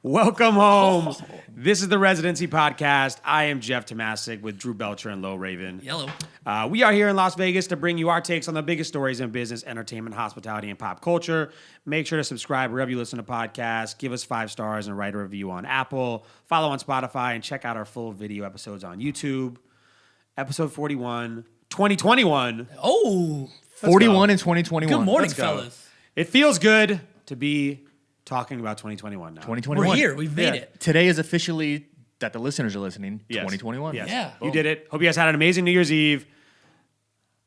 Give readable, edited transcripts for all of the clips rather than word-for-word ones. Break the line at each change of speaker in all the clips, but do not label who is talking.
Welcome home. This is the Residency Podcast. I am Jeff Tomasic with Drew Belcher and Lo Raven.
Yellow.
We are here in Las Vegas to bring you our takes on the biggest stories in business, entertainment, hospitality, and pop culture. Make sure to subscribe wherever you listen to podcasts. Give us 5 stars and write a review on Apple. Follow on Spotify and check out our full video episodes on YouTube. Episode 41, 2021.
Oh,
41 in 2021.
good morning,
Let's go.
fellas.
It feels good to be talking about 2021 now.
2021.
We're here. We've made it.
Today is officially that the listeners are listening.
Yes.
2021.
Yes.
Yeah.
You did it. Hope you guys had an amazing New Year's Eve.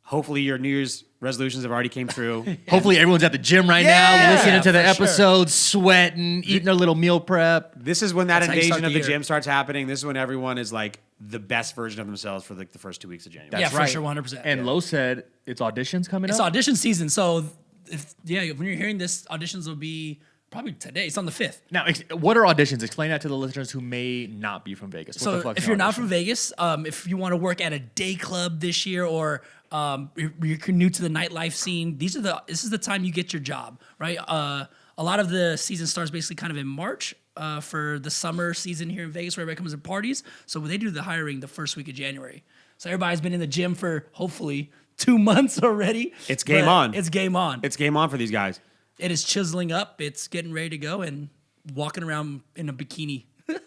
Hopefully your New Year's resolutions have already came true.
Hopefully everyone's at the gym right
Yeah.
now, listening to the
for sure.
episodes, sweating, eating their little meal prep.
This is when that
That's how you start
invasion of the
the year.
gym starts happening. This is when everyone is like the best version of themselves for like the first 2 weeks of January.
Yeah, for sure, 100%.
And Lo said it's auditions coming
It's
up.
audition season, so when you're hearing this, auditions will be probably today. It's on the 5th.
Now, what are auditions? Explain that to the listeners who may not be from Vegas. What the
So
fuck's
if
an
you're not
audition?
from Vegas, if you want to work at a day club this year, or you're new to the nightlife scene, this is the time you get your job, right? A lot of the season starts basically kind of in March for the summer season here in Vegas, where everybody comes to parties. So they do the hiring the first week of January. So everybody's been in the gym for hopefully 2 months already.
It's game
But
on.
It's game on.
It's game on for these guys.
It is chiseling up. It's getting ready to go and walking around in a bikini.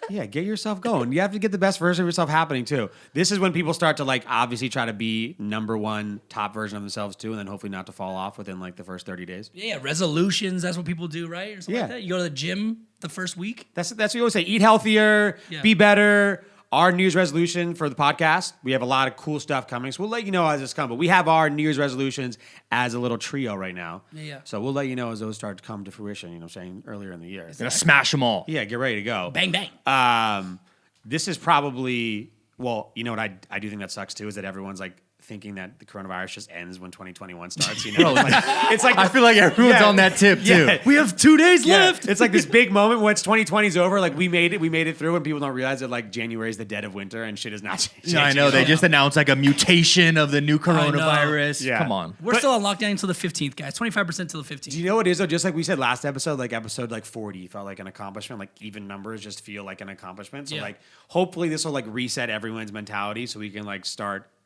Yeah, get yourself going. You have to get the best version of yourself happening too. This is when people start to like obviously try to be number one top version of themselves too, and then hopefully not to fall off within like the first 30 days.
Yeah, resolutions. That's what people do, right? Or something
Yeah.
like that. You go to the gym the first week.
That's what you always say. Eat healthier,
Yeah.
be better. Our New Year's resolution for the podcast, we have a lot of cool stuff coming. So we'll let you know as it's coming. But we have our New Year's resolutions as a little trio right now.
Yeah.
So we'll let you know as those start to come to fruition, you know what I'm saying, earlier in the year.
Gonna smash them all.
Yeah, get ready to go.
Bang, bang.
This is probably, well, you know what I do think that sucks too, is that everyone's like thinking that the coronavirus just ends when 2021 starts. You know, it's like
I feel like everyone's
Yeah.
on that tip too.
Yeah.
We have 2 days
Yeah,
left.
it's like this big moment once 2020's over. Like we made it through, and people don't realize that like January is the dead of winter and shit is not changing.
I know. They just announced like a mutation of the new
know.
coronavirus.
Yeah.
Come on.
We're still on lockdown until the 15th, guys. 25% till the 15th.
Do you know what it is though? Just like we said last episode, like episode like 40 felt like an accomplishment. Like even numbers just feel like an accomplishment. So
Yeah.
like hopefully this will like reset everyone's mentality so we can like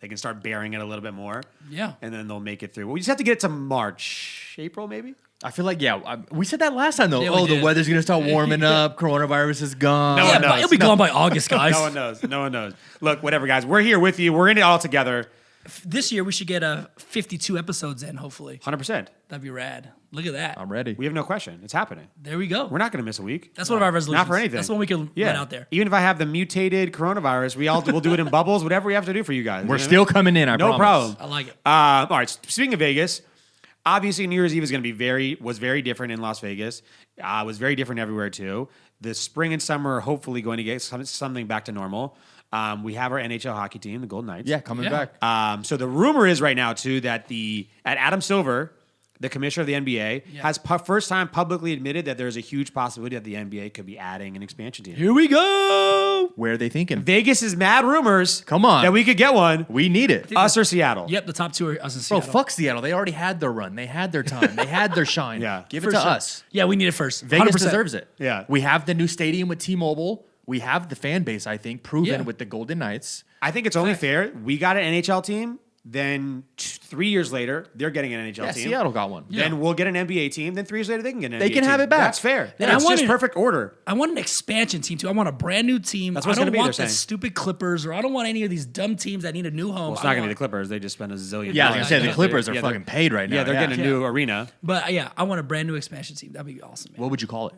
they can start bearing it a little bit more.
Yeah.
And then they'll make it through. We just have to get it to March, April maybe.
I feel like, we said that last time though.
Yeah, we
Oh, the
did.
weather's gonna start warming up. Coronavirus is gone.
No
Yeah,
one
but
knows.
it'll be gone by August, guys.
No one knows. No one knows. Look, whatever, guys. We're here with you. We're in it all together.
This year, we should get 52 episodes in, hopefully.
100%.
That'd be rad. Look at that.
I'm ready.
We have no question. It's happening.
There we go.
We're not going to miss a week.
That's one of our resolutions.
Not for anything.
That's one we can let out there.
Even if I have the mutated coronavirus, we'll do it in bubbles, whatever we have to do for you guys.
We're
You know?
still coming in. I
No
promise.
problem.
I like it.
All right. Speaking of Vegas, obviously New Year's Eve is going to be was very different in Las Vegas. Was very different everywhere too. The spring and summer are hopefully going to get something back to normal. We have our NHL hockey team, the Golden Knights.
Yeah, coming
Yeah.
back.
So the rumor is right now too that Adam Silver, the commissioner of the NBA, has first time publicly admitted that there's a huge possibility that the NBA could be adding an expansion team.
Here we go.
Where are they thinking?
Vegas is mad rumors.
Come on.
that we could get one.
We need it.
Us or Seattle.
Yep, the top 2 are us in
Bro,
Seattle.
fuck Seattle. They already had their run. They had their time. They had their shine.
Yeah.
Give
For
it to
sure.
us.
Yeah, we need it first.
Vegas
100%.
deserves it.
Yeah.
We have the new stadium with T-Mobile. We have the fan base, I think, proven
Yeah.
with the Golden Knights.
I think it's only fair. We got an NHL team. Then 3 years later, they're getting an NHL
Yeah,
team.
Seattle got one.
Then we'll get an NBA team. Then 3 years later, they can get an
They
NBA
can
team.
have it back.
That's fair.
Then
That's
I
just
wanted-
perfect order.
I want an expansion team too. I want a brand new team.
That's what it's
I don't
gonna be,
want
they're
the
saying.
stupid Clippers, or I don't want any of these dumb teams that need a new home.
Well, it's
I
not going to be
want-
the Clippers. They just spent a zillion.
Yeah, I was
dollars.
gonna say the
Yeah.
Clippers are
Yeah,
fucking paid right now.
Yeah, they're getting a new arena.
But yeah, I want a brand new expansion team. That'd be awesome, man.
What would you call it?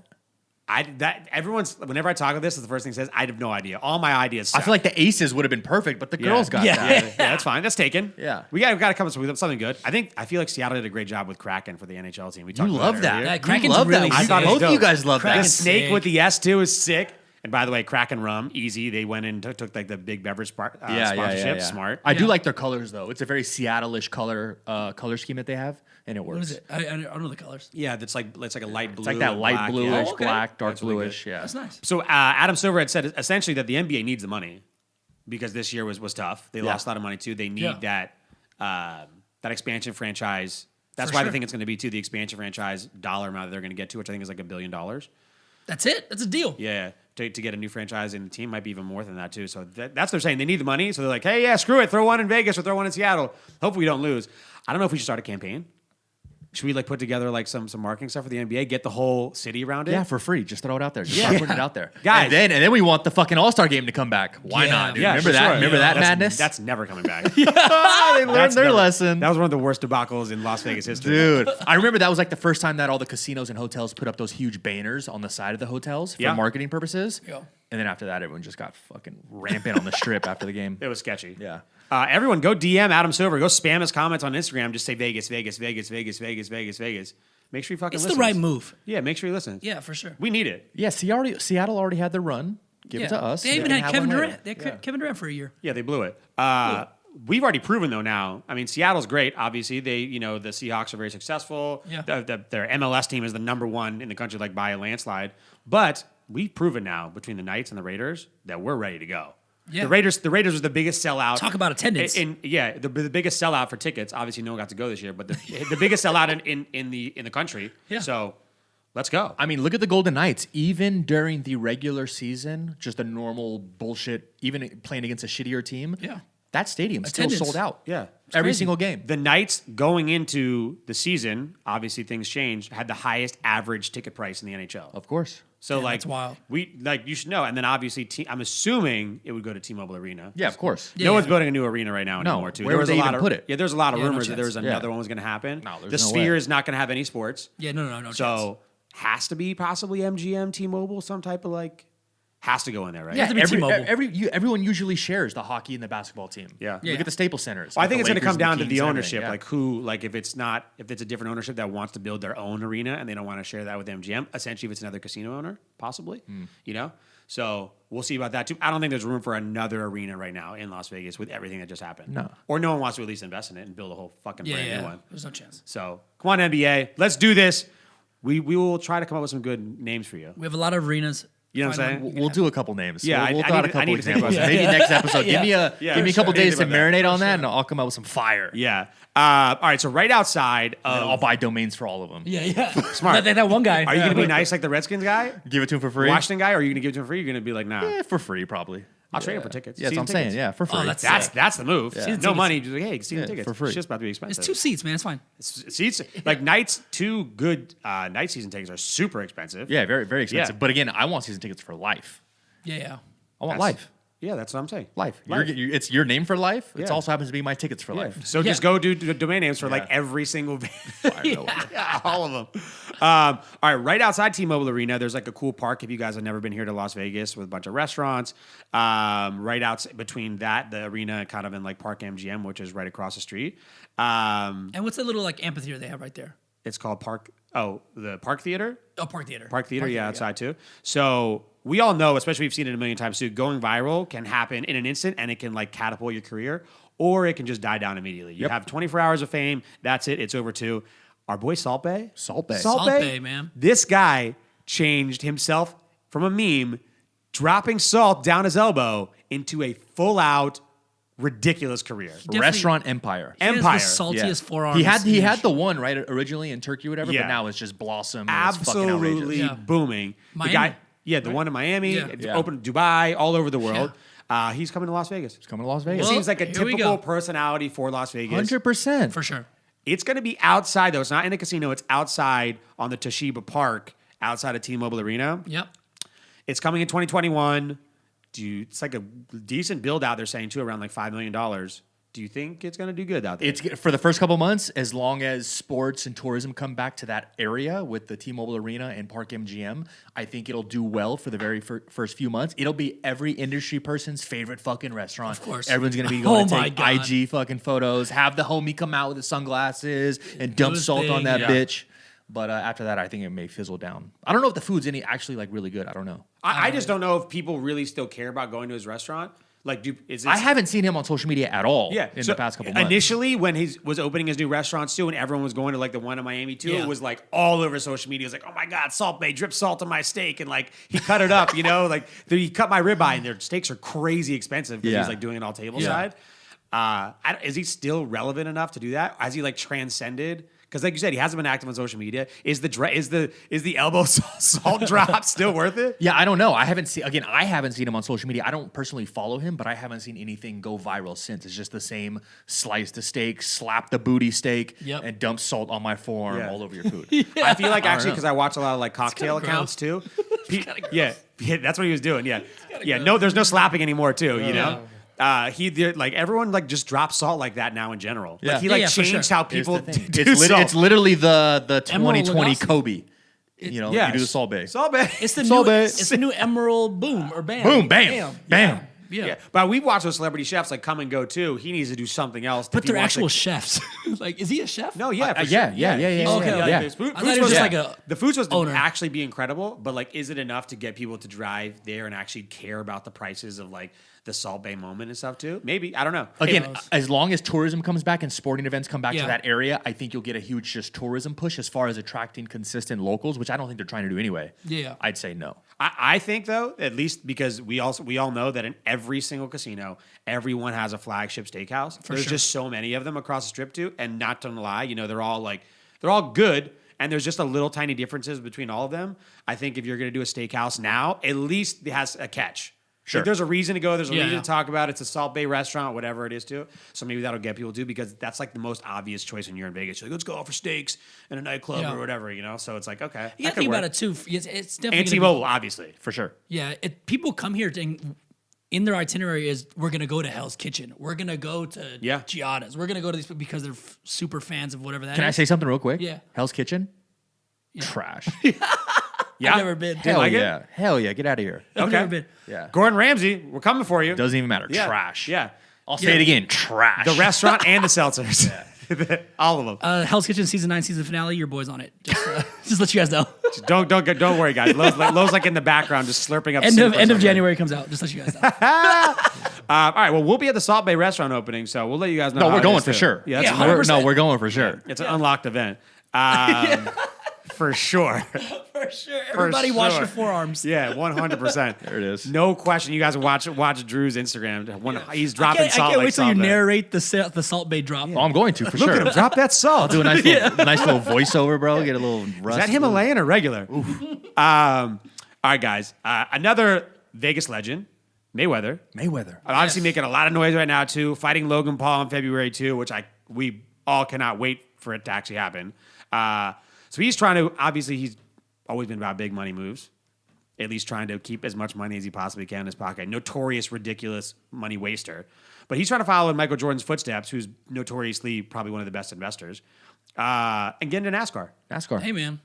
Whenever I talk about this, the first thing says, I have no idea. All my ideas suck.
I feel like the Aces would have been perfect, but the girls got
Yeah.
that.
yeah, that's fine. That's taken.
Yeah.
we got to come up with something good. I feel like Seattle did a great job with Kraken for the NHL team. We
You
talked about
love
it
that.
earlier.
Yeah,
You
Kraken's
love
really
that.
I thought it was
Both of you
dope.
guys love
The
that.
Kraken's
snake
sick.
with the S too is sick. And by the way, Kraken rum, easy. They went and took like the big beverage sponsorship. Smart.
I do
Yeah.
like their colors though. It's a very Seattle-ish color scheme that they have. and it works.
What is it? I don't know the colors.
Yeah, it's like a light blue.
It's like that
and
light
black,
bluish,
yeah.
Oh, okay.
black, dark
That's really
bluish.
good.
Yeah,
That's nice.
So Adam Silver had said essentially that the NBA needs the money because this year was tough. They lost a lot of money too. They need that expansion franchise. That's
For
why
sure.
they think it's going to be too the expansion franchise dollar amount that they're going to get to, which I think is like $1 billion.
That's it. That's a deal.
Yeah, to get a new franchise, and the team might be even more than that too. So that's what they're saying. They need the money, so they're like, hey, yeah, screw it, throw one in Vegas or throw one in Seattle. Hopefully we don't lose. I don't know if we should start a campaign. Should we like put together like some marketing stuff for the NBA, get the whole city around it?
yeah, for free. Just throw it out there. Just start putting it out there,
Guys.
And then we want the fucking All-Star game to come back. Why
Yeah.
not? Dude?
Yeah,
Remember
for
that?
sure.
Remember that madness?
That's never coming back.
they learned their lesson.
That was one of the worst debacles in Las Vegas history.
Dude, I remember that was like the first time that all the casinos and hotels put up those huge banners on the side of the hotels for
Yeah.
marketing purposes.
Yeah.
And then after that, everyone just got fucking rampant on the strip after the game.
It was sketchy.
Yeah.
Everyone go DM Adam Silver. Go spam his comments on Instagram. Just say Vegas, Vegas, Vegas, Vegas, Vegas, Vegas, Vegas. Make sure you fucking
It's
listen.
the right move.
Yeah, make sure you listen.
Yeah, for sure.
We need it.
Yeah, Seattle already had their run. Give it to us.
They even
can
had
have
Kevin
one later.
Durant. They had Kevin Durant for a year.
Yeah, they blew it. We've already proven though now. I mean, Seattle's great. Obviously, the Seahawks are very successful.
Yeah.
Their MLS team is the #1 in the country, like by a landslide. But we've proven now between the Knights and the Raiders that we're ready to go.
Yeah.
The Raiders was the biggest sellout.
Talk about attendance.
The biggest sellout for tickets. Obviously, no one got to go this year, but the biggest sellout in the country.
Yeah.
So let's go.
I mean, look at the Golden Knights. Even during the regular season, just a normal bullshit, even playing against a shittier team,
Yeah.
that stadium still
Attendance.
sold out.
Yeah.
Every
crazy.
single game.
The Knights going into the season, obviously things changed, had the highest average ticket price in the NHL.
Of course.
So
Yeah,
like
that's wild.
you should know. And then obviously I'm assuming it would go to T-Mobile Arena.
Yeah, of course.
Yeah.
No one's building a new arena right now anymore. Too.
Where
There
would
was
they
a lot
even
of,
put it?
Yeah, there's a lot of
Yeah, no
rumors that there was
chance.
another
Yeah.
one was going to happen.
No, there's
the
no
Sphere
way.
is not going to have any sports.
Yeah, no chance.
So has to be possibly MGM, T-Mobile, some type of like has to go in there, right?
Yeah. have to be T-Mobile.
Everyone usually shares the hockey and the basketball team.
Yeah.
Yeah.
Look at the Staples Centers.
Well, I
with
think
the
it's going to
Lakers
come
and
down to
Kings
the
and
ownership,
everything,
like who, like if it's a different ownership that wants to build their own arena and they don't want to share that with MGM. Essentially, if it's another casino owner, possibly, So we'll see about that too. I don't think there's room for another arena right now in Las Vegas with everything that just happened.
No.
Or no one wants to at least invest in it and build a whole fucking brand new one.
There's no chance.
So come on, NBA, let's do this. We will try to come up with some good names for you.
We have a lot of arenas.
You know what I'm
Find
saying?
We'll do a couple names.
Yeah,
we'll
I
throw out
need
a
to- I
couple
need to think about
examples.
that.
Maybe next episode.
Yeah.
Give me a couple
sure.
days to
Think about that.
marinate on that, and I'll come out with some fire.
Yeah. All right. So right outside
And
of
I'll buy domains for all of them.
Yeah.
Smart.
That one guy.
Are you going to be nice like the Redskins guy?
Give it to him for free.
Washington guy? Or are you going to give it to him free? You're going to be like, nah.
Yeah, for free, probably.
I'll trade him for tickets.
Yeah, that's what I'm
Season
saying.
tickets.
Yeah, for free.
that's-
That's the move.
Season
No
tickets.
money. Just like, hey, season
Yeah,
tickets.
for free.
It's just about to be expensive.
It's 2 seats, man. It's fine.
Seats like Knights. 2 good night season tickets are super expensive.
Yeah, very, very expensive.
Yeah.
But again, I want season tickets for life.
Yeah.
I want
That's-
life.
Yeah, that's what I'm saying.
Life.
Life.
It's your name for life. It
Yeah.
also happens to be my tickets for
Yeah.
life.
So just go do domain names for like
Yeah.
every single. Yeah, all of them. All right, right outside T-Mobile Arena, there's like a cool park. If you guys have never been here to Las Vegas, with a bunch of restaurants, right out between that, the arena, kind of in like Park MGM, which is right across the street.
And what's the little like amphitheater they have right there?
It's called Park. Oh, the Park Theater.
Oh, Park Theater.
Park Theater, yeah, outside too. So we all know, especially we've seen it a million times too, going viral can happen in an instant and it can like catapult your career, or it can just die down immediately. You have 24 hours of fame. That's it. It's over too. Our boy Salt Bae.
Salt Bae.
Salt Bae, man.
This guy changed himself from a meme, dropping salt down his elbow, into a full out ridiculous career.
Definitely-
Restaurant empire.
He has
Empire.
the saltiest
Yeah.
forearms.
He had the one right originally in Turkey or whatever,
Yeah.
but now it's just blossom. And it's fucking outrageous.
Absolutely
Yeah.
booming.
Miami,
The guy, the one in Miami,
Yeah.
it's
Yeah.
open Dubai, all over the world. He's coming to Las Vegas.
It's coming to Las
It
Vegas.
Well,
seems like a
here we
typical
go.
personality for Las Vegas.
100%.
for sure.
It's going to be outside, though. It's not in a casino. It's outside on the Toshiba Park, outside of T-Mobile Arena.
Yep.
It's coming in 2021. It's like a decent build out, they're saying, too, around like $5 million. Do you think it's going to do good out there?
It's for the first couple months, as long as sports and tourism come back to that area with the T-Mobile Arena and Park MGM, I think it'll do well for the very first few months. It'll be every industry person's favorite fucking restaurant.
Of course.
Everyone's gonna be going to
Oh my
take
God.
IG fucking photos, have the homie come out with the sunglasses and dump
Those
salt on that
things.
bitch. But after that, I think it may fizzle down. I don't know if the food's actually like really good. I don't know.
I just don't know if people really still care about going to his restaurant. Like,
I haven't seen him on social media at all in
so
the past couple months.
Initially, when he was opening his new restaurants too, and everyone was going to like the one in Miami too,
Yeah.
it was like all over social media. It was like, oh my God, Salt Bae, drip salt on my steak. And like, he cut it up, like he cut my ribeye, and their steaks are crazy expensive because he's like doing it all table side. Is he still relevant enough to do that? Has he like transcended? Because like you said, he hasn't been active on social media. Is the elbow salt drop still worth it?
Yeah, I don't know. I haven't seen him on social media. I don't personally follow him, but I haven't seen anything go viral since. It's just the same slice the steak, slap the booty steak, and dump salt on my forearm all over your food.
I feel like actually because I watch a lot of like cocktail accounts too. Yeah, that's what he was doing. Yeah. No, there's no slapping anymore too. You know. He did like everyone like just drops salt like that now in general. Like he like changed how people do salt.
It's literally the 2020
Emerald
Kobe. You do the Salt Bae.
Salt Bae.
It's the
Salt
new
Bae.
it's the new Emerald Boom or Bam.
Boom, bam, bam.
Yeah.
But we've watched those celebrity chefs like come and go too. He needs to do something else.
But they're actual chefs. Like, is he a chef?
No, yeah, for
yeah,
sure.
yeah.
Okay,
yeah.
The food
I thought he was just like a
the food's supposed
owner.
to actually be incredible, but like, is it enough to get people to drive there and actually care about the prices of like the Salt Bae moment and stuff too? Maybe, I don't know.
Again, as long as tourism comes back and sporting events come back
Yeah.
to that area, I think you'll get a huge just tourism push as far as attracting consistent locals, which I don't think they're trying to do anyway.
Yeah.
I'd say no.
I think though, at least because we all know that in every single casino, everyone has a flagship steakhouse. There's
sure.
just so many of them across the strip too, and not to lie, they're all good, and there's just a little tiny differences between all of them. I think if you're going to do a steakhouse now, at least it has a catch.
Sure.
Like, there's a reason to go. There's a reason
Yeah.
to talk about it. It's a Salt Bae restaurant, whatever it is too. So maybe that'll get people to, because that's like the most obvious choice when you're in Vegas. You're like, let's go out for steaks in a nightclub or whatever, So it's like, okay.
You got to think about it too. It's definitely
And T-Mobile, obviously.
For sure.
Yeah, people come here in their itinerary is we're gonna go to Hell's Kitchen, we're gonna go to Giada's, we're gonna go to these because they're super fans of whatever that is.
Can I say something real quick?
Yeah.
Hell's Kitchen? Trash.
Yeah.
I've never been.
Didn't like it?
yeah. Hell yeah. Get out of here.
I've never been.
Yeah.
Gordon Ramsay, we're coming for you.
Doesn't even matter.
Yeah.
Trash.
Yeah.
I'll say it again. Trash.
The restaurant and the seltzers. All of them.
Hell's Kitchen season 9 season finale. Your boy's on it. Just let you guys know.
Don't worry, guys. Lowe's like in the background, just slurping up.
end
Simpers
of
over
January comes out. Just let you guys know.
All right. Well, we'll be at the Salt Bae restaurant opening, so we'll let you guys know.
No,
how
we're
it
going
is,
for
too.
sure.
Yeah, that's
Yeah, 100%.
We're going for sure.
it's an unlocked event. For sure.
For sure. Everybody wash
sure.
your forearms.
Yeah, 100%.
There it is.
No question. You guys watch Drew's Instagram. He's dropping
I
salt
can't
like
wait till you
Salt Bae.
narrate the Salt Bae drop.
Oh, I'm going to for
Look
sure.
at him. Drop that salt.
Do a nice little voiceover, bro. Get a little rust.
Is that Himalayan or regular? All right, guys. Another Vegas legend, Mayweather. Obviously making a lot of noise right now too. Fighting Logan Paul in February too, which we all cannot wait for it to actually happen. So he's trying to. Obviously, he's always been about big money moves. At least trying to keep as much money as he possibly can in his pocket. Notorious, ridiculous money waster. But he's trying to follow in Michael Jordan's footsteps, who's notoriously probably one of the best investors, and get into NASCAR.
Hey, man.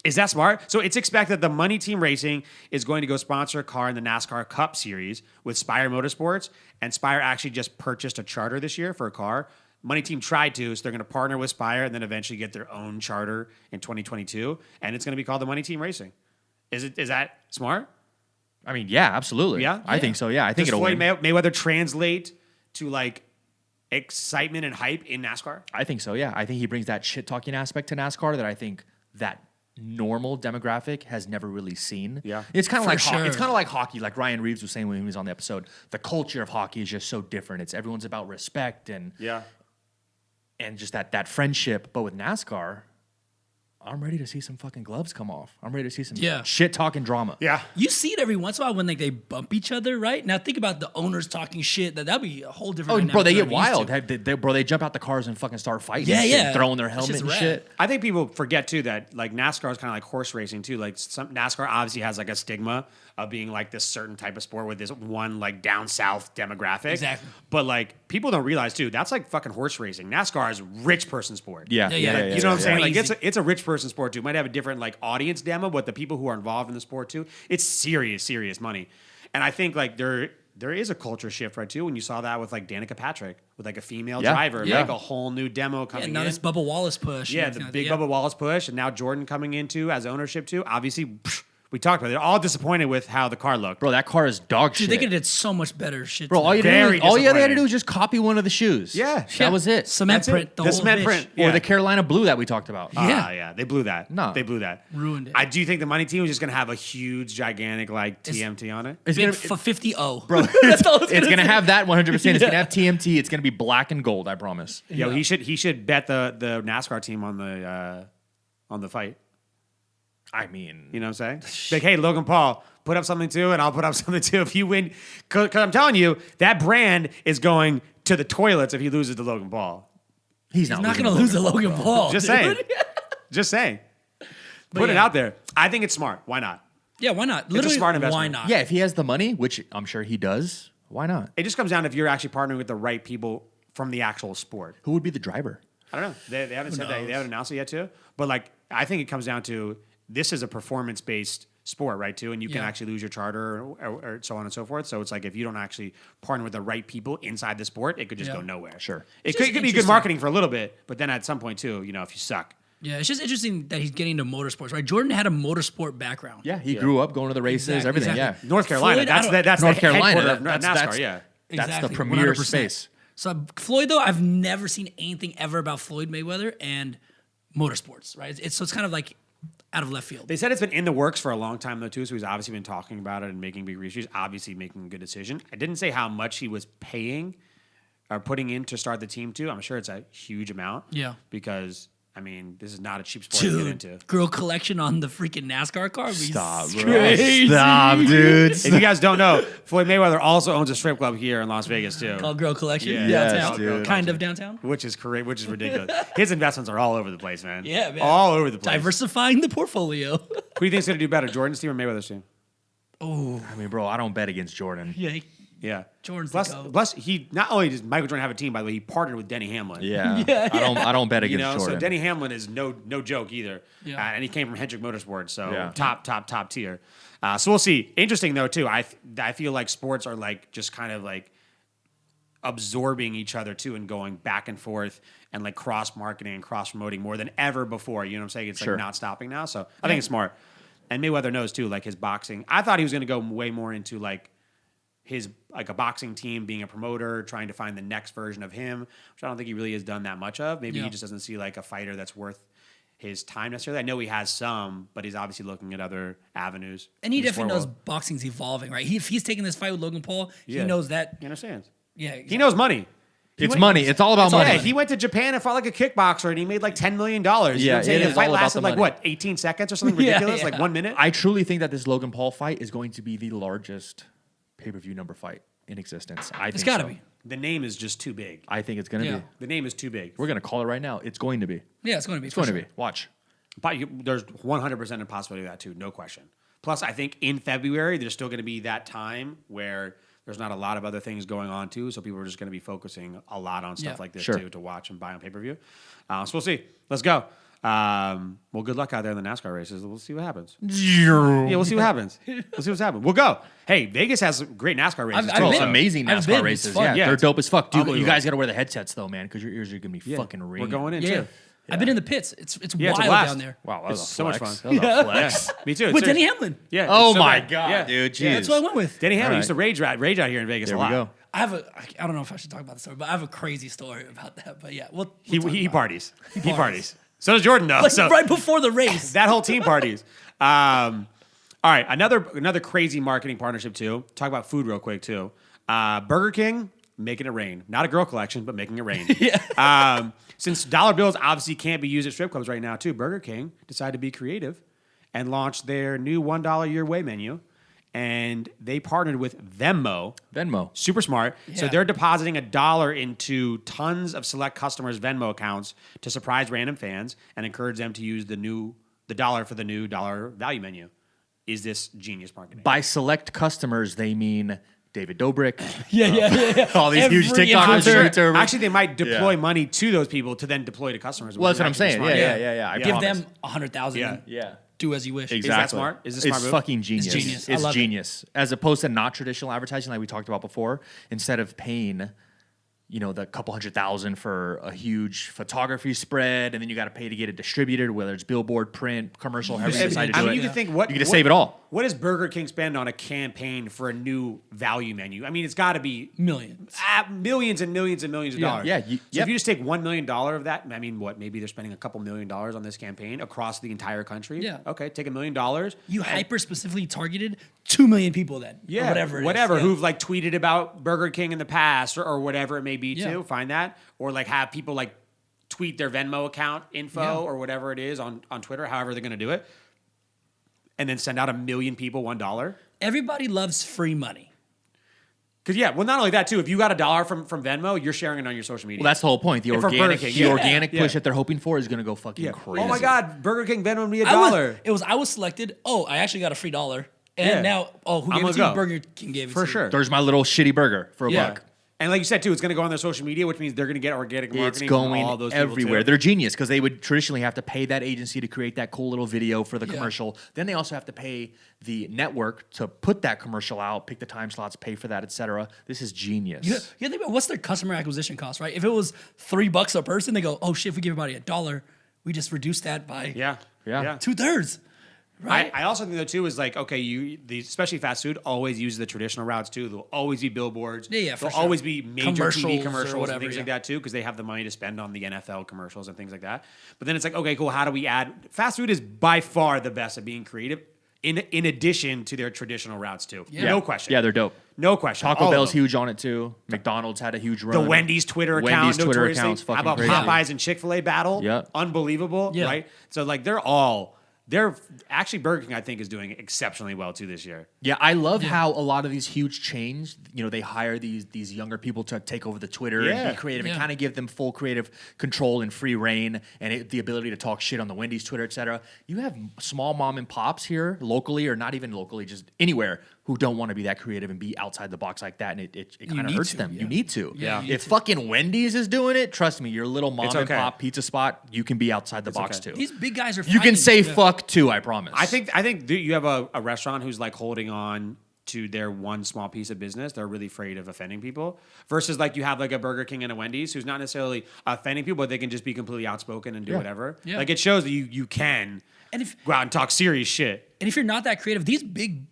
Is that smart? So it's expected the Money Team Racing is going to go sponsor a car in the NASCAR Cup Series with Spire Motorsports, and Spire actually just purchased a charter this year for a car. Money Team tried to, so they're going to partner with Spire and then eventually get their own charter in 2022, and it's going to be called the Money Team Racing. Is that smart?
I mean, yeah, absolutely.
Yeah?
I think so. Yeah, I think
Does
it'll
Floyd
win.
Mayweather translate to like excitement and hype in NASCAR?
I think so. Yeah, I think he brings that shit talking aspect to NASCAR that I think that normal demographic has never really seen.
Yeah.
It's kind of
For
like
sure.
it's kind of like hockey. Like Ryan Reeves was saying when he was on the episode, the culture of hockey is just so different. It's everyone's about respect and just that friendship. But with NASCAR, I'm ready to see some fucking gloves come off. I'm ready to see some shit talking drama.
Yeah.
You see it every once in a while when they bump each other, right? Now think about the owners talking shit. That'd be a whole different.
Oh, bro, they
dynamic
get
than we're
wild.
used to.
They jump out the cars and fucking start fighting.
Yeah,
and shit,
yeah.
throwing their
That
helmet
shit's
and
rad.
shit.
I think people forget too that like NASCAR is kind of like horse racing too. Like NASCAR obviously has like a stigma of being like this certain type of sport with this one like down south demographic.
Exactly.
But like people don't realize too, that's like fucking horse racing. NASCAR is rich person sport.
Yeah,
Yeah,
yeah,
yeah.
yeah.
You know what I'm saying? Like
Crazy.
it's a rich person sport too. It might have a different like audience demo, but the people who are involved in the sport too, it's serious money. And I think like there is a culture shift right too when you saw that with like Danica Patrick with like a female driver,
Yeah.
like a whole new demo coming
now
in.
this Bubba Wallace push.
Yeah,
and
the
everything
big
like that.
Bubba Wallace push, and now Jordan coming in too as ownership too. Obviously, We talked about it. They're all disappointed with how the car looked.
Bro, that car is dog shit.
Dude, they could have did so much better shit.
Bro,
to
all
that.
you
Very
had to
disappointing.
do was just copy one of the shoes.
Yeah.
That was it.
Cement
That's it.
print. The whole
cement
bitch.
print.
Or
Yeah.
the Carolina blue that we talked about.
Yeah.
Yeah, they blew that.
No.
They blew that.
Ruined it.
I do think the money team was just gonna have a huge, gigantic like TMT on it.
It's
Big
gonna,
for 50-0.
bro,
That's all
it's gonna
say.
have that 100%. It's gonna have TMT. It's gonna be black and gold. I promise.
Yo, he should bet the NASCAR team on the fight.
I mean,
You know what I'm saying? Like, hey, Logan Paul, put up something too, and I'll put up something too. If you win, because I'm telling you, that brand is going to the toilets if he loses to Logan Paul.
he's
He's
not
not
losing
going to lose to Logan Paul.
Just
dude.
saying. Just saying. Put it
yeah.
out there. I think it's smart. Why not?
Yeah, why not? Literally,
smart
why
investment.
not?
Yeah, if he has the money, which I'm sure he does, why not?
It just comes down to if you're actually partnering with the right people from the actual sport.
Who would be the driver?
I don't know. They haven't said that. They haven't announced it yet, too. But like, I think it comes down to this is a performance-based sport, right? Too, and you can
Yeah.
actually lose your charter or so on and so forth. So it's like if you don't actually partner with the right people inside the sport, it could just
Yeah.
go nowhere.
Sure.
It
It's
could
just
be good
interesting.
marketing for a little bit, but then at some point too, if you suck.
Yeah, it's just interesting that he's getting into motorsports, right? Jordan had a motorsport background.
Yeah, he grew up going to the races,
Exactly,
everything.
exactly.
North Carolina.
Floyd, I
that's
don't-
that's
North
the
Carolina.
headquarter of
That's
NASCAR. Yeah.
That's the
Exactly,
premier
100%.
space.
So Floyd, though, I've never seen anything ever about Floyd Mayweather and motorsports, right? So it's kind of like out of left field.
They said it's been in the works for a long time though too. So he's obviously been talking about it and making big research. Obviously making a good decision. I didn't say how much he was paying or putting in to start the team too. I'm sure it's a huge amount.
Yeah.
Because I mean, this is not a cheap sport to get
Dude,
into.
girl collection on the freaking NASCAR car. would be
Stop, bro.
crazy.
Stop, dude.
If you guys don't know, Floyd Mayweather also owns a strip club here in Las Vegas too,
Called Girl Collection
Yeah.
downtown,
Yes, dude.
kind of downtown.
which is correct, which is ridiculous. His investments are all over the place, man.
Yeah, man.
all over the place.
Diversifying the portfolio.
Who do you think's going to do better, Jordan's team or Mayweather's team?
I mean, bro, I don't bet against Jordan.
Yeah,
Yeah.
Jordan's the
plus,
GOAT.
plus he not only does Michael Jordan have a team, by the way, he partnered with Denny Hamlin.
Yeah,
Yeah,
I don't bet against Jordan.
So Denny Hamlin is no joke either.
Yeah.
And he came from Hendrick Motorsports, so
Yeah.
top tier. So we'll see. Interesting though too. I feel like sports are like just kind of like absorbing each other too and going back and forth and like cross marketing and cross promoting more than ever before. You know what I'm saying? It's
Sure.
like not stopping now. So I think it's smart. And Mayweather knows too, like his boxing. I thought he was going to go way more into like his like a boxing team, being a promoter, trying to find the next version of him, which I don't think he really has done that much of. Maybe
Yeah.
he just doesn't see like a fighter that's worth his time necessarily. I know he has some, but he's obviously looking at other avenues.
and he
in the
definitely
sport
knows
world.
boxing's evolving, right? If he's taking this fight with Logan Paul,
Yeah.
he knows that.
He understands.
Yeah,
He knows money. He
It's
went-
money. It's all about
all
money.
Yeah, he went to Japan and fought like a kickboxer and he made like $10 million. You know
Yeah,
what I'm saying?
it
The
is
fight
all about
lasted
the
like
money.
what, 18 seconds or something
Yeah,
ridiculous?
yeah.
Like 1 minute?
I truly think that this Logan Paul fight is going to be the largest pay-per-view number fight in existence. I think
it's got to
so.
be.
The name is just too big.
I think it's going to
Yeah.
be.
The name is too big.
We're going to call it right now. It's going to be.
Yeah, it's going to be.
It's going to be. Watch.
But there's 100% a possibility of that too, no question. Plus, I think in February, there's still going to be that time where there's not a lot of other things going on too, so people are just going to be focusing a lot on stuff
Yeah.
like this
Sure.
too to watch and buy on pay-per-view. So we'll see. Let's go. Well, good luck out there in the NASCAR races. We'll see what happens. Yeah, we'll see what happens. We'll see what's happening. We'll go. Hey, Vegas has some great NASCAR races
I've
too.
Oh,
been.
it's amazing
I've
NASCAR
been. It's
races.
fun.
Yeah,
Yeah,
they're
it's
dope as fuck. Dude, you
unbelievable.
guys got to wear the headsets though, man, because your ears are going to be
Yeah.
fucking ringing.
We're going in
Yeah.
too.
I've been in the pits. It's
Yeah, it's a
wild
blast.
down there.
Wow, that was
It's
a
so much
flex.
fun.
That was a flex.
Me too.
With
Seriously.
Denny Hamlin.
Yeah.
Oh
it's so
my
good.
God,
Yeah.
dude.
Yeah.
That's what I went with.
Denny Hamlin
All
used to rage out here in Vegas
There
a
we
lot.
go.
I don't know if I should talk about the story, but I have a crazy story about that. But yeah, we'll
He
talk about
parties. He
parties.
parties. So does Jordan though.
it. Like
So
right before the race.
that whole team parties. All right, another crazy marketing partnership too. Talk about food real quick too. Burger King making it rain. Not a girl collection, but making it rain. Yeah. Since dollar bills obviously can't be used at strip clubs right now too, Burger King decided to be creative and launched their new $1 your way menu. And they partnered with Venmo. Super smart. So
Yeah.
they're depositing $1 into tons of select customers' Venmo accounts to surprise random fans and encourage them to use the dollar for the new dollar value menu. Is this genius marketing?
By select customers, they mean David Dobrik.
Yeah.
All these huge
Every
TikTokers.
influencer.
YouTubers.
Actually, they might deploy
Yeah.
money to those people to then deploy to customers.
Well,
which
that's what I'm
is actually
saying.
smart.
Yeah. I
Give
promise.
them 100,000.
Yeah.
Yeah.
Do as you wish.
Exactly.
smart? Is this a
it's
smart move?
fucking genius.
It's genius. I
It's
love it.
genius. As opposed to not traditional advertising like we talked about before. Instead of paying, the couple $100,000 for a huge photography spread, and then you got to pay to get it distributed, whether it's billboard, print, commercial, however you decide to do
I mean,
it.
you can think
you can just save it all.
what does Burger King spend on a campaign for a new value menu? I mean, it's got to be
Millions.
millions and millions and millions of dollars.
Yeah,
So if
yep.
you just take $1 million of that, I mean, what? Maybe they're spending a couple $1 million on this campaign across the entire country.
Yeah.
Okay, take $1 million.
You hyper specifically targeted 2 million people then.
Yeah,
Or whatever. It
whatever.
is. Yeah.
Who've like tweeted about Burger King in the past or whatever it may be
Yeah.
too. Find that, or like have people like tweet their Venmo account info
Yeah.
or whatever it is on Twitter. However they're going to do it, and then send out 1 million people $1.
Everybody loves free money.
Because yeah, well, not only that too. If you got $1 from Venmo, you're sharing it on your social media.
Well, that's the whole point. The
And for Burger
organic,
King,
the
yeah.
organic
Yeah.
push that they're hoping for is going to go fucking
yeah.
crazy.
Oh my God, Burger King Venmo me
I
$1.
I was selected. Oh, I actually got a free $1. And
Yeah.
now, who
I'm
gave it to
gonna
you?
go.
Burger King gave it
For
to you.
sure.
There's my little shitty burger for a
Yeah.
buck.
And like you said too, it's going to go on their social media, which means they're going to get organic marketing
It's
from
going
all those people,
everywhere.
too.
They're genius because they would traditionally have to pay that agency to create that cool little video for the
Yeah.
commercial. Then they also have to pay the network to put that commercial out, pick the time slots, pay for that, etc. This is genius.
You think about what's their customer acquisition cost, right? If it was $3 a person, they go, oh shit, if we give everybody $1, we just reduce that by
Yeah.
Yeah.
2/3. Right?
I also think though too is like, okay, especially fast food always uses the traditional routes too. There'll always be billboards.
Yeah, for
There'll
sure.
always be major
Commercials
TV
or
commercials
whatever,
and things like
yeah.
that too, because they have the money to spend on the NFL commercials and things like that. But then it's like, okay, cool. How do we add? Fast food is by far the best at being creative. In addition to their traditional routes too.
Yeah.
No question.
Yeah, they're dope.
No question.
Taco
All of
Bell's
them.
huge on it too. McDonald's had a huge run.
The Wendy's Twitter account.
Wendy's Twitter
notoriously.
account's
How
fucking
about
crazy.
Popeyes and Chick-fil-A battle?
Yeah.
Unbelievable,
Yeah.
right? So like they're actually Burger King I think is doing exceptionally well too this year.
Yeah, I love how a lot of these huge chains, they hire these younger people to take over the Twitter
Yeah.
and be creative
Yeah.
and kind of give them full creative control and free reign and the ability to talk shit on the Wendy's Twitter, etc. You have small mom and pops here locally or not even locally, just anywhere who don't want to be that creative and be outside the box like that, and it kind of
need
hurts
to,
them.
yeah.
You need to.
Yeah, you need
If fucking Wendy's is doing it, trust me, your little mom
It's
and
okay.
pop pizza spot, you can be outside the box
okay.
too.
These big guys are
You can
fighting.
say
Yeah.
fuck too, I promise.
I think you have a restaurant who's like holding on to their one small piece of business. They're really afraid of offending people. Versus like you have like a Burger King and a Wendy's who's not necessarily offending people, but they can just be completely outspoken and do whatever.
Yeah.
Like it shows that you can
And if
go out and talk serious shit.
you're not that creative, these big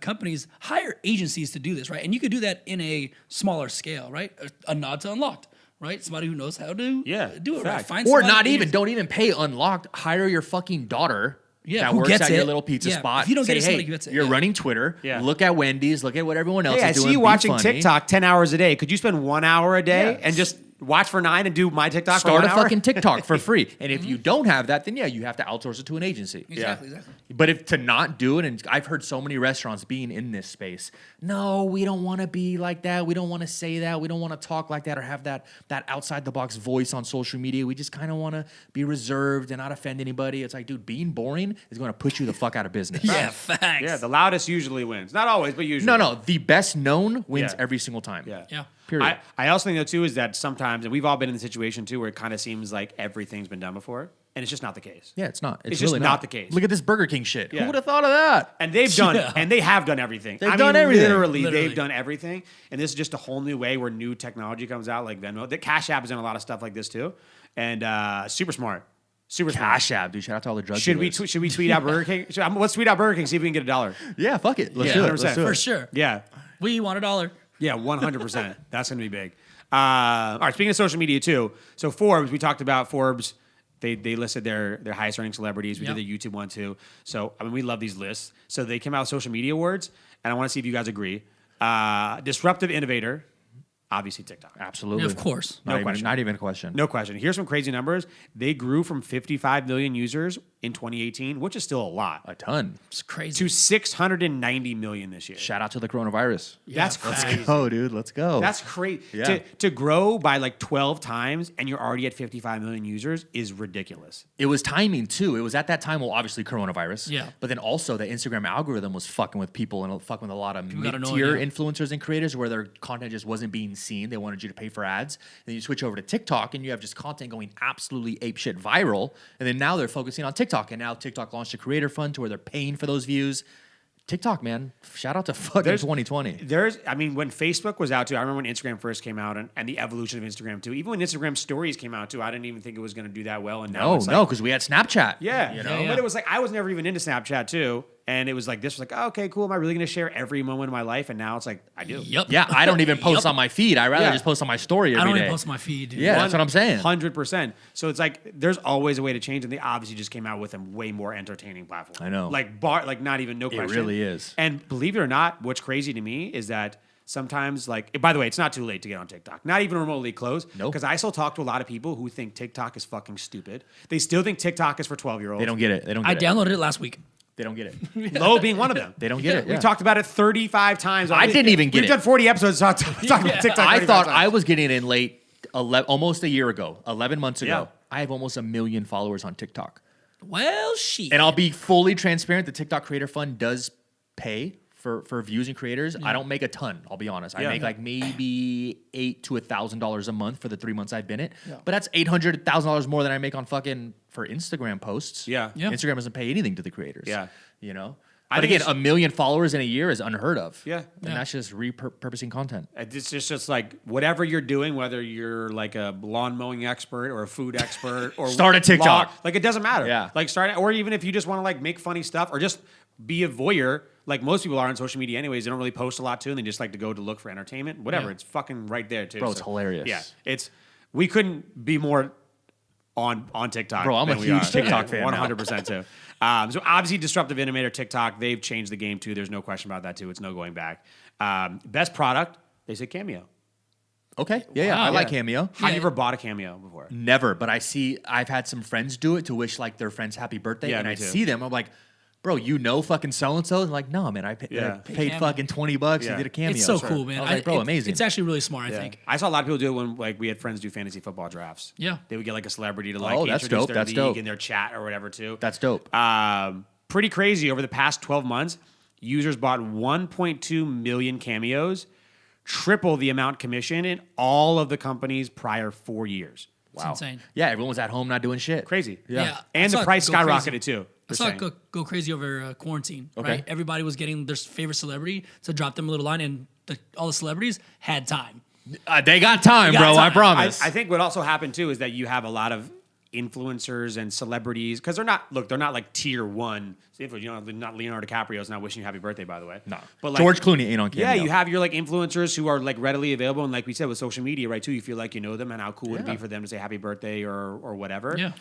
companies hire agencies to do this, right? And you could do that in a smaller scale, right? A nod to Unlocked, right? Somebody who knows how to do it, right?
fact.
Find
Or
somebody
not
who
even,
is-
don't even pay Unlocked. Hire your fucking daughter that
who
works
gets
at your
it.
little pizza
Yeah,
spot.
if you don't
Say,
get it, somebody
hey,
gets it,
you're
yeah.
running Twitter.
Yeah.
Look at Wendy's. Look at what everyone else
Hey, I
is doing.
see you
Be
watching
funny.
TikTok 10 hours a day. Could you spend 1 hour a day
Yeah.
and just watch for 9 and do my TikTok for
Start
1
a
hour?
fucking TikTok for free. And if you don't have that, then yeah, you have to outsource it to an agency.
Exactly.
But if to not do it, and I've heard so many restaurants being in this space, no, we don't want to be like that. We don't want to say that. We don't want to talk like that or have that outside the box voice on social media. We just kind of want to be reserved and not offend anybody. It's like, dude, being boring is going to put you the fuck out of business.
Yeah, facts.
Yeah, the loudest usually wins. Not always, but usually.
No, the best known wins
Yeah.
every single time.
Yeah.
Yeah.
Period.
I also think though too is that sometimes, and we've all been in the situation too, where it kind of seems like everything's been done before, and it's just not the case.
Yeah, it's not.
It's
really
just not the case.
Look at this Burger King shit.
Yeah.
Who would have thought of that?
And they've done,
Yeah.
and they have done everything.
They've done everything.
Literally,
Literally.
they've done everything. And this is just a whole new way where new technology comes out, like Venmo. The Cash App is in a lot of stuff like this too, and super smart, super
Cash
smart.
App, dude. Shout out to all the drug
Should we
dealers.
should we tweet out Burger King? Let's tweet out Burger King. See if we can get $1.
Yeah, fuck it. Let's
Yeah,
do it.
100%.
Let's do it.
For sure.
Yeah,
We want $1.
yeah, 100%. That's gonna be big. All right, speaking of social media too. So Forbes, we talked about Forbes. They listed their highest earning celebrities. We
Yep.
did the YouTube one too. So I mean, we love these lists. So they came out with social media awards, and I want to see if you guys agree. Disruptive innovator, obviously TikTok.
Absolutely.
Of course.
Not
question.
Not even a question.
No question. Here's some crazy numbers. They grew from 55 million users in 2018, which is still a lot,
A ton.
It's crazy.
to 690 million this year.
Shout out to the coronavirus.
That's
facts.
crazy.
Oh, dude, let's go.
That's crazy.
Yeah.
To grow by like 12 times and you're already at 55 million users is ridiculous.
It was timing too. It was at that time, well, obviously coronavirus.
Yeah.
But then also the Instagram algorithm was fucking with people and fucking with a lot of
got
mid-tier
annoyed, yeah.
influencers and creators where their content just wasn't being seen. They wanted you to pay for ads. And then you switch over to TikTok and you have just content going absolutely apeshit viral. And then now they're focusing on TikTok. And now TikTok launched a creator fund to where they're paying for those views. TikTok, man. Shout out to fucking
There's-
2020.
When Facebook was out too, I remember when Instagram first came out and the evolution of Instagram too. Even when Instagram stories came out too, I didn't even think it was going to do that well. And now
No,
it's
no,
like,
because we had Snapchat.
yeah,
You know?
Yeah.
But it was like, I was never even into Snapchat too. And it was like, this was like, oh, okay, cool. Am I really going to share every moment of my life? And now it's like, I do.
Yep.
Yeah, I don't even post on my feed. I rather
Yeah.
just post on my story every
I don't
day.
even post my feed. Dude.
Yeah, that's what I'm saying.
100%. So it's like, there's always a way to change. And they obviously just came out with a way more entertaining platform.
I know.
Like, not even, no question.
really is.
And believe it or not, what's crazy to me is that sometimes, like, by the way, it's not too late to get on TikTok. Not even remotely close.
Nope.
Because I still talk to a lot of people who think TikTok is fucking stupid. They still think TikTok is for 12-year-olds.
They don't get it. They don't get
I
it.
downloaded it last week.
They don't get it.
Low being one of them.
They don't get it.
We
yeah.
talked about it 35 times.
I didn't even get
We've
it.
done 40 episodes talking about TikTok.
I
35
thought
times.
I was getting it in late, almost a year ago, 11 months ago.
Yeah.
I have almost 1 million followers on TikTok.
Well, shit.
And I'll be fully transparent. The TikTok Creator Fund does pay for views and creators. I don't make a ton, I'll be honest.
Yeah.
I make like maybe $800 to $1,000 a month for the 3 months I've been it. But that's $800, $1,000 more than I make on fucking for Instagram posts.
Yeah.
Yeah.
Instagram doesn't pay anything to the creators.
Yeah.
You know?
I
But
think
again,
it's-
1 million followers in a year is unheard of.
Yeah.
And
Yeah.
that's just repurposing content.
It's just like whatever you're doing, whether you're like a lawn mowing expert or a food expert or
Start a TikTok.
like it doesn't matter.
Yeah.
Like start, or even if you just want to like make funny stuff or just be a voyeur, like most people are on social media anyways. They don't really post a lot too, and they just like to go to look for entertainment. Whatever,
Yeah.
it's fucking right there too.
Bro, it's hilarious.
Yeah, we couldn't be more on TikTok.
Bro, I'm a
than we
huge
are.
TikTok fan now.
100% too. So obviously, disruptive innovator TikTok, they've changed the game too. There's no question about that too. It's no going back. Best product, they say Cameo.
Okay. Yeah.
Wow.
I like
Yeah.
Cameo.
Have you
Yeah.
ever bought a Cameo before?
Never, but I've had some friends do it to wish like their friends happy birthday,
Yeah,
and
me
I
too.
see them. I'm like, bro, you know, fucking so and so. And like, no, man, I paid
Cameo.
fucking $20.
Yeah.
You did a Cameo.
It's so
Sure.
cool, man.
I was like, bro, amazing.
It's actually really smart, I
Yeah.
think.
I saw a lot of people do it when like we had friends do fantasy football drafts.
Yeah.
They would get like a celebrity to like
Oh, that's
introduce
dope.
their
That's
league
dope.
in their chat or whatever too.
That's dope.
Pretty crazy. Over the past 12 months, users bought 1.2 million cameos, triple the amount commissioned in all of the company's prior 4 years.
It's insane.
Yeah, everyone's at home not doing shit.
Crazy.
Yeah. I
And
saw
the
it
price
go
skyrocketed
crazy.
too.
I
they're
saw
saying.
it go crazy over quarantine,
Okay.
right? Everybody was getting their favorite celebrity to drop them a little line, and all the celebrities had time.
They got time,
They got
bro. I
time.
promise.
I think what also happened too is that you have a lot of influencers and celebrities because they're not like tier one. You know, not Leonardo DiCaprio's not wishing you happy birthday, by the way.
no,
but like,
George Clooney ain't on Cameo.
yeah, you have your like influencers who are like readily available, and like we said with social media, right? Too, you feel like you know them, and how cool would it be
Yeah.
for them to say happy birthday or whatever.
Yeah.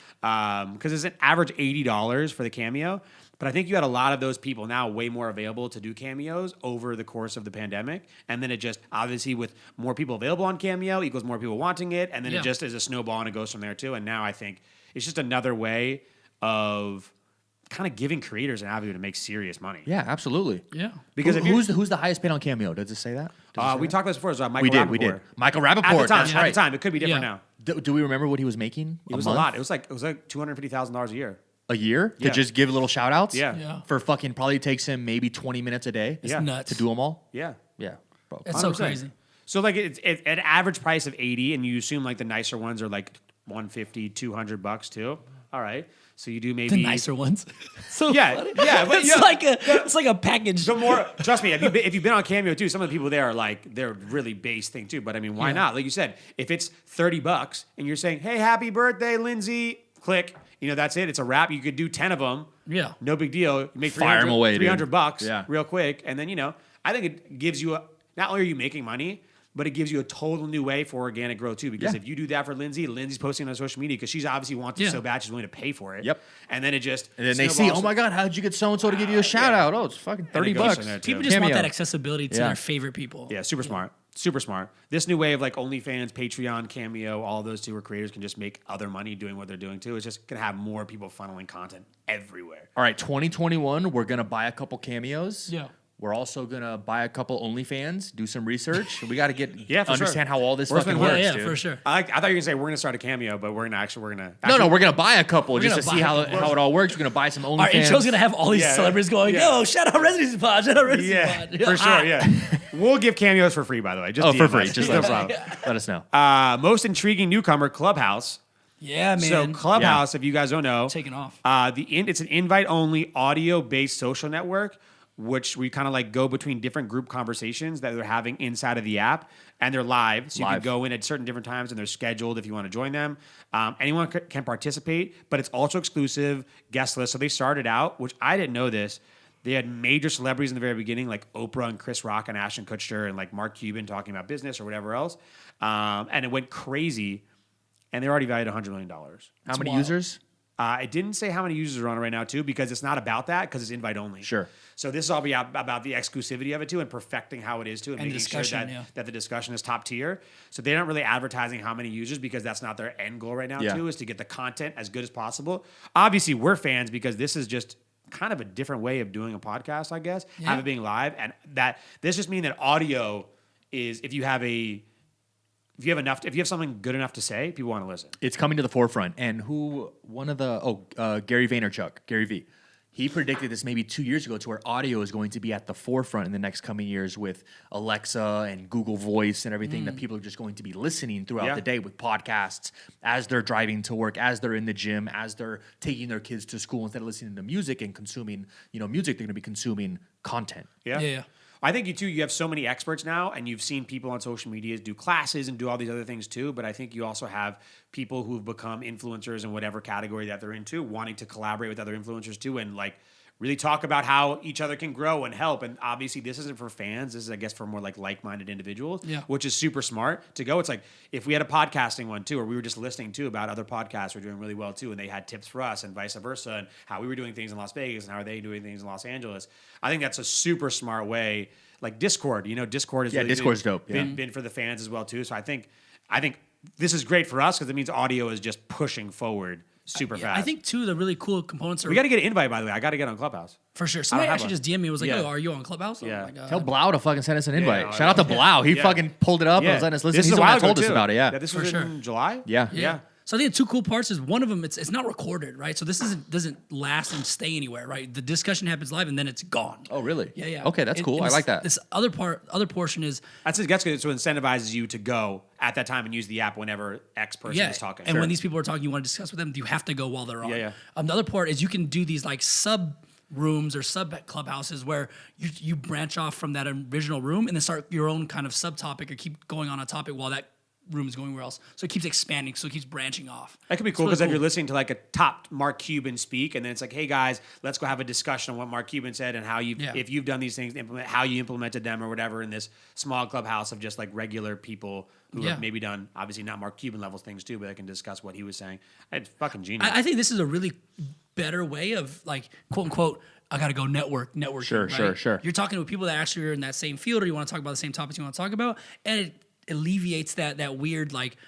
Because it's an average $80 for the Cameo. But I think you had a lot of those people now way more available to do cameos over the course of the pandemic. And then it just, obviously, with more people available on Cameo equals more people wanting it. And then
Yeah.
it just is a snowball and it goes from there too. And now I think it's just another way of kind of giving creators an avenue to make serious money.
Yeah, absolutely.
Yeah.
Because if
who's the highest paid on Cameo? Does it say that? Does it say
we
that?
talked about this before, so Michael
We did.
Rappaport.
We did. Michael Rappaport.
At the time,
That's right.
it could be different
Yeah.
now.
Do we remember what he was making?
It was a lot. It was like $250,000 a year.
A year
Yeah.
to just give little shout outs?
Yeah.
Yeah.
For fucking probably takes him maybe 20 minutes a day
It's
Yeah.
nuts.
to do them all?
Yeah.
Yeah. Bro.
It's so
100%.
crazy.
So like it's an average price of 80, and you assume like the nicer ones are like 150, $200 too. All right, so you do maybe
The nicer ones. So
Yeah,
funny.
yeah, but
it's
yeah.
like a package.
The more, trust me, if you've been on Cameo too, some of the people there are like they're really base thing too. But I mean, why
Yeah.
not? Like you said, if it's $30 and you're saying, "Hey, happy birthday, Lindsay," click. You know, that's it. It's a wrap. You could do 10 of them.
Yeah.
No big deal. You make
Fire 'em away, dude.
$300
Yeah.
real quick. And then, you know, I think it gives you not only are you making money, but it gives you a total new way for organic growth too. Because
Yeah.
if you do that for Lindsay, Lindsay's posting on social media because she's obviously wants it
Yeah.
so bad she's willing to pay for it.
Yep.
And then it just
And then they see,
snowballs.
oh my God, how did you get so and so to give you a shout out? Oh, it's fucking
And it goes
$30.
from there, too.
People just want
Cameo.
that accessibility to
Yeah.
their favorite people.
Yeah, super smart. Super smart. This new way of like OnlyFans, Patreon, Cameo, all of those two where creators can just make other money doing what they're doing too. It's just gonna have more people funneling content everywhere.
All right, 2021, we're going to buy a couple cameos.
Yeah.
We're also going to buy a couple OnlyFans, do some research. We got to get
Yeah, for
understand
sure.
how all this
We're
fucking
spending-
works,
Yeah,
dude.
for sure.
I thought you were gonna say we're gonna start a Cameo, but we're gonna
No, we're going to buy a couple just
gonna
to see
buy a
how
couple.
it all works. We're going to buy some OnlyFans.
Our intro's gonna have all these
Yeah.
celebrities going,
Yeah.
yo, shout out Residency Pod, shout out Residency
Yeah,
Pod.
for sure. Yeah, we'll give cameos for free, by the way. Just
Oh, for
DM
free.
us.
Just
no
let us
problem.
know. Let us know.
Most intriguing newcomer, Clubhouse.
Yeah, man.
So Clubhouse, if you guys don't know,
Taking off.
It's an invite-only, audio-based social network, which we kind of like go between different group conversations that they're having inside of the app, and they're live. So you can
Live.
go in at certain different times, and they're scheduled if you want to join them. Anyone can participate, but it's also exclusive guest list. So they started out, which I didn't know this. They had major celebrities in the very beginning, like Oprah and Chris Rock and Ashton Kutcher and like Mark Cuban talking about business or whatever else. And it went crazy. And they're already valued $100 million.
How many users?
It didn't say how many users are on it right now, too, because it's not about that, because it's invite only.
Sure.
So this is all about the exclusivity of it, too, and perfecting how it is, too, and making sure
discussion,
that the discussion is top tier. So they're not really advertising how many users, because that's not their end goal right now, too, is to get the content as good as possible. Obviously, we're fans because this is just kind of a different way of doing a podcast, I guess, have it being live. And that this just means that audio is, if you have something good enough to say, people want to listen.
It's coming to the forefront. And Gary Vaynerchuk, Gary V. He predicted this maybe 2 years ago to where audio is going to be at the forefront in the next coming years with Alexa and Google Voice and everything that people are just going to be listening throughout the day with podcasts as they're driving to work, as they're in the gym, as they're taking their kids to school. Instead of listening to music and consuming, music, they're going to be consuming content.
Yeah.
I think you have so many experts now, and you've seen people on social media do classes and do all these other things too. But I think you also have people who've become influencers in whatever category that they're into, wanting to collaborate with other influencers too, and like really talk about how each other can grow and help. And obviously, this isn't for fans. This is, I guess, for more like-minded individuals, which is super smart to go. It's like if we had a podcasting one too, or we were just listening too about other podcasts who are doing really well too, and they had tips for us and vice versa, and how we were doing things in Las Vegas and how are they doing things in Los Angeles. I think that's a super smart way. Like Discord, Discord is really
Discord's dope.
Been for the fans as well too. So I think this is great for us because it means audio is just pushing forward super fast.
I think too the really cool components are.
We got to get an invite, by the way. I got to get on Clubhouse
For sure. Somebody
have
actually
one.
just DM'd me and was like, "Oh, are you on Clubhouse?"
Yeah.
I'm like,
Tell Blau to fucking send us an invite.
no,
Shout out to Blau. He fucking pulled it up and was letting us listen.
This is
He's
a
the one
while
that told
ago,
us
too.
about it. Yeah.
This
For
was
sure.
in July.
Yeah.
So I think the two cool parts is one of them it's not recorded, right? So this doesn't last and stay anywhere, right? The discussion happens live and then it's gone.
Oh, really?
Yeah.
Okay, that's cool. I like that.
This other portion is
That's good. So it incentivizes you to go at that time and use the app whenever X person is talking.
And when these people are talking, you want to discuss with them, you have to go while they're on.
Yeah.
The other part is you can do these like sub rooms or sub clubhouses where you branch off from that original room and then start your own kind of subtopic or keep going on a topic while that room is going where else. So it keeps expanding, so it keeps branching off.
That could be cool because if you're listening to like a top Mark Cuban speak, and then it's like, hey guys, let's go have a discussion on what Mark Cuban said and how if you've done these things, how you implemented them or whatever in this small clubhouse of just like regular people who have maybe done, obviously not Mark Cuban levels things too, but they can discuss what he was saying. It's fucking genius.
I think this is a really better way of like, quote unquote, I got to go networking.
Sure.
You're talking with people that actually are in that same field or you want to talk about the same topics you want to talk about. And it alleviates that weird like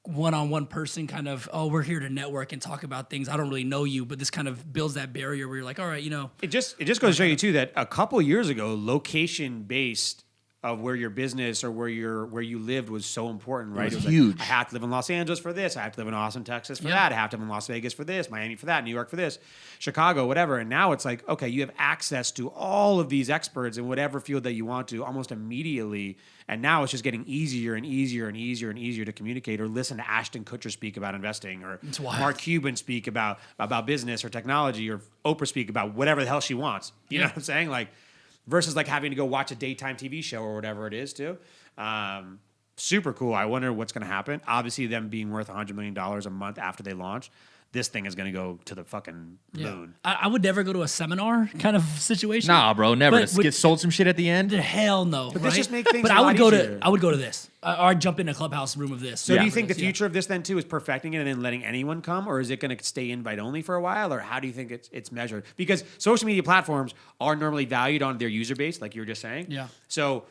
one-on-one person kind of, we're here to network and talk about things. I don't really know you, but this kind of builds that barrier where you're like, all right,
It just goes to show you too that a couple years ago, location-based of where your business or where you lived was so important, right?
It was
like,
huge.
I have to live in Los Angeles for this. I have to live in Austin, Texas for that. I have to live in Las Vegas for this, Miami for that, New York for this, Chicago, whatever. And now it's like, okay, you have access to all of these experts in whatever field that you want to almost immediately. And now it's just getting easier and easier and easier and easier to communicate or listen to Ashton Kutcher speak about investing or Mark Cuban speak about business or technology or Oprah speak about whatever the hell she wants. You know what I'm saying? Like, versus like having to go watch a daytime TV show or whatever it is too. Super cool. I wonder what's going to happen. Obviously, them being worth $100 million a month after they launch, this thing is going to go to the fucking moon.
I would never go to a seminar kind of situation.
Nah, bro, never.
But
Get sold some shit at the end.
Hell no. But
this just make things
But
a
I would
lot
go
easier.
I would go to this. Or I'd jump in a clubhouse room of this.
So do you think the future of this then too is perfecting it and then letting anyone come, or is it going to stay invite only for a while, or how do you think it's measured? Because social media platforms are normally valued on their user base, like you were just saying.
Yeah.
So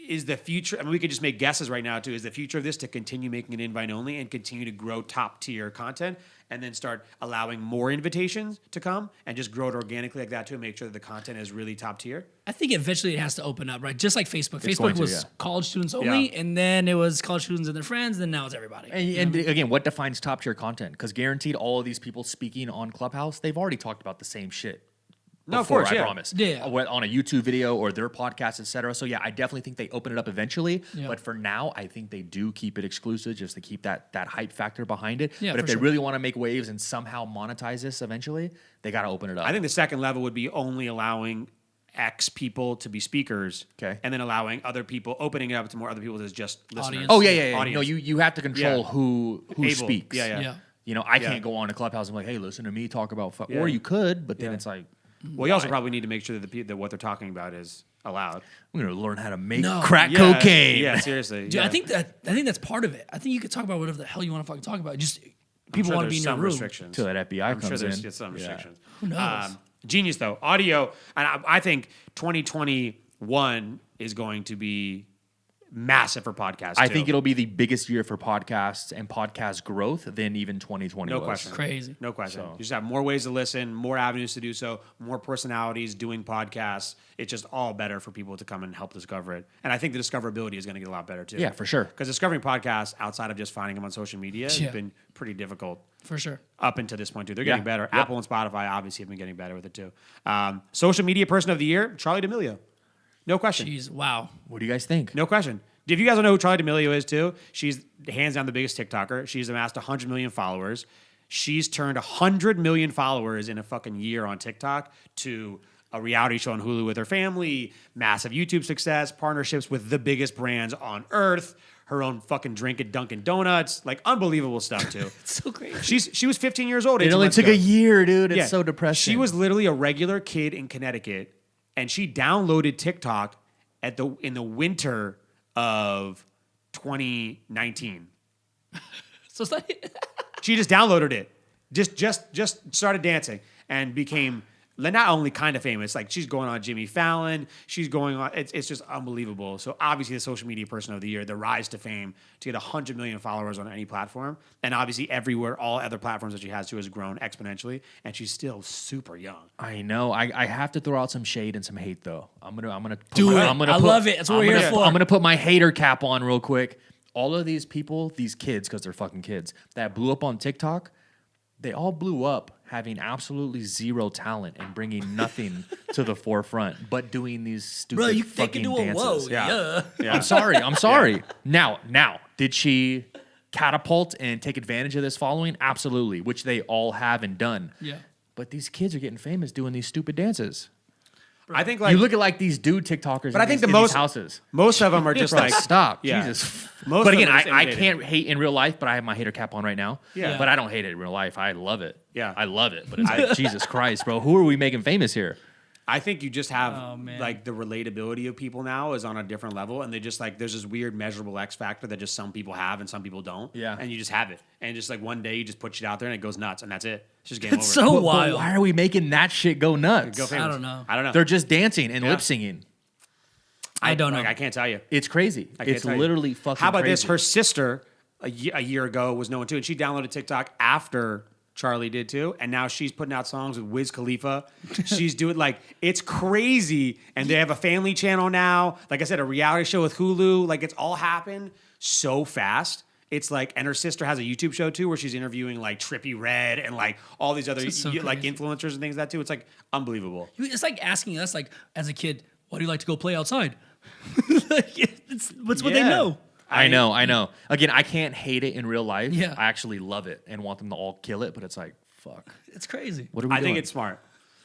is the future? I mean, we could just make guesses right now too. Is the future of this to continue making it invite only and continue to grow top tier content, and then start allowing more invitations to come and just grow it organically like that too, and make sure that the content is really top tier?
I think eventually it has to open up, right? Just like Facebook.
It's going
Facebook
to,
was college students only, and then it was college students and their friends, and now it's everybody.
And again, what defines top tier content? Because guaranteed, all of these people speaking on Clubhouse, they've already talked about the same shit.
No, of
Before,
course,
I
yeah.
promise.
Yeah.
On a YouTube video or their podcast, etc. So yeah, I definitely think they open it up eventually.
Yeah.
But for now, I think they do keep it exclusive just to keep that hype factor behind it.
Yeah,
but if
for
they
sure.
really want to make waves and somehow monetize this eventually, they got to open it up.
I think the second level would be only allowing X people to be speakers,
Okay.
and then allowing other people, opening it up to more other people as just listeners.
Audience.
Oh yeah.
Audience.
No, you have to control who
Able.
speaks.
Yeah.
Yeah.
You know, I can't go on a Clubhouse and be like, hey, listen to me talk about or you could, but then
Yeah.
it's like
Well, you also probably need to make sure that what they're talking about is allowed.
I'm gonna learn how to make
No.
crack
Yeah,
cocaine.
Yeah, seriously.
Dude,
yeah.
I think that's part of it. I think you could talk about whatever the hell you want to fucking talk about. Just
I'm
people
sure
want to be in
there's
your
some
room.
restrictions.
Till that FBI
I'm
comes
sure there's
in.
some restrictions.
Who knows?
Genius though, audio, and I think 2021 is going to be massive for podcasts.
I
too.
think it'll be the biggest year for podcasts and podcast growth than even 2020
No
was.
question.
Crazy.
No question.
So-
You just have more ways to listen, more avenues to do so, more personalities doing podcasts. It's just all better for people to come and help discover it. And I think the discoverability is going to get a lot better too.
Yeah, for sure.
Because discovering podcasts outside of just finding them on social media has
Yeah.
been pretty difficult
For sure.
up until this point too. They're
Yeah.
getting better.
Yep.
Apple and Spotify obviously have been getting better with it too. Social media person of the year, Charlie D'Amelio. No question.
Jeez, wow.
What do you guys think?
No question. If you guys don't know who Charlie D'Amelio is too, she's hands down the biggest TikToker. She's amassed 100 million followers. She's turned 100 million followers in a fucking year on TikTok to a reality show on Hulu with her family, massive YouTube success, partnerships with the biggest brands on earth, her own fucking drink at Dunkin' Donuts, like unbelievable stuff too.
It's so crazy.
She was 15 years old.
It
18
only
months
took
ago.
a year, dude. It's
Yeah.
so depressing.
She was literally a regular kid in Connecticut, and she downloaded TikTok in the winter of 2019.
So it's not.
She just downloaded it, just started dancing, and became not only kind of famous. Like she's going on Jimmy Fallon. She's going on. It's just unbelievable. So obviously the social media person of the year, the rise to fame, to get 100 million followers on any platform, and obviously everywhere, all other platforms that she has to has grown exponentially, and she's still super young.
I know. I have to throw out some shade and some hate though. I'm gonna
Do
put,
it.
I'm gonna
I
put-
love it. That's what
I'm
we're
gonna-
here for.
I'm gonna put my hater cap on real quick. All of these people, these kids, because they're fucking kids, that blew up on TikTok, they all blew up having absolutely zero talent and bringing nothing to the forefront, but doing these stupid
Bro, they
fucking
can do a
dances.
whoa. Yeah.
I'm sorry. Now, did she catapult and take advantage of this following? Absolutely, which they all have and done.
Yeah.
But these kids are getting famous doing these stupid dances.
I think like
You look at like these dude TikTokers.
But I think the
in
most
these houses.
most of them are just
Bro,
like
stop.
Yeah.
Jesus.
Most
But
of
again,
them are just
I
imitating.
can't hate in real life, but I have my hater cap on right now.
Yeah.
But I don't hate it in real life. I love it.
Yeah.
I love it. But it's like, Jesus Christ, bro. Who are we making famous here?
I think you just have
Oh, man.
like the relatability of people now is on a different level, and they just like there's this weird measurable X factor that just some people have and some people don't.
Yeah.
and you just have it, and just like one day you just put shit out there and it goes nuts, and that's it. It's just game
It's
over.
so
But
wild.
why are we making that shit go nuts?
Go famous.
I don't know.
They're just dancing and
Yeah.
lip singing.
I don't know.
Like, I can't tell you.
It's crazy.
I can't
It's
tell you.
literally fucking
How about this?
crazy.
Her sister a year ago was known too, and she downloaded TikTok after Charlie did too, and now she's putting out songs with Wiz Khalifa. She's doing like it's crazy, and they have a family channel now. Like I said, a reality show with Hulu. Like it's all happened so fast. It's like, and her sister has a YouTube show too, where she's interviewing like Trippie Redd and like all these other
This is so
like
crazy.
influencers and things like that too. It's like unbelievable.
It's like asking us, like, as a kid, why do you like to go play outside? Like, it's what they
Yeah.
know.
I know. Again, I can't hate it in real life.
Yeah.
I actually love it and want them to all kill it, but it's like, fuck.
It's crazy.
What are we
I
doing?
think it's smart.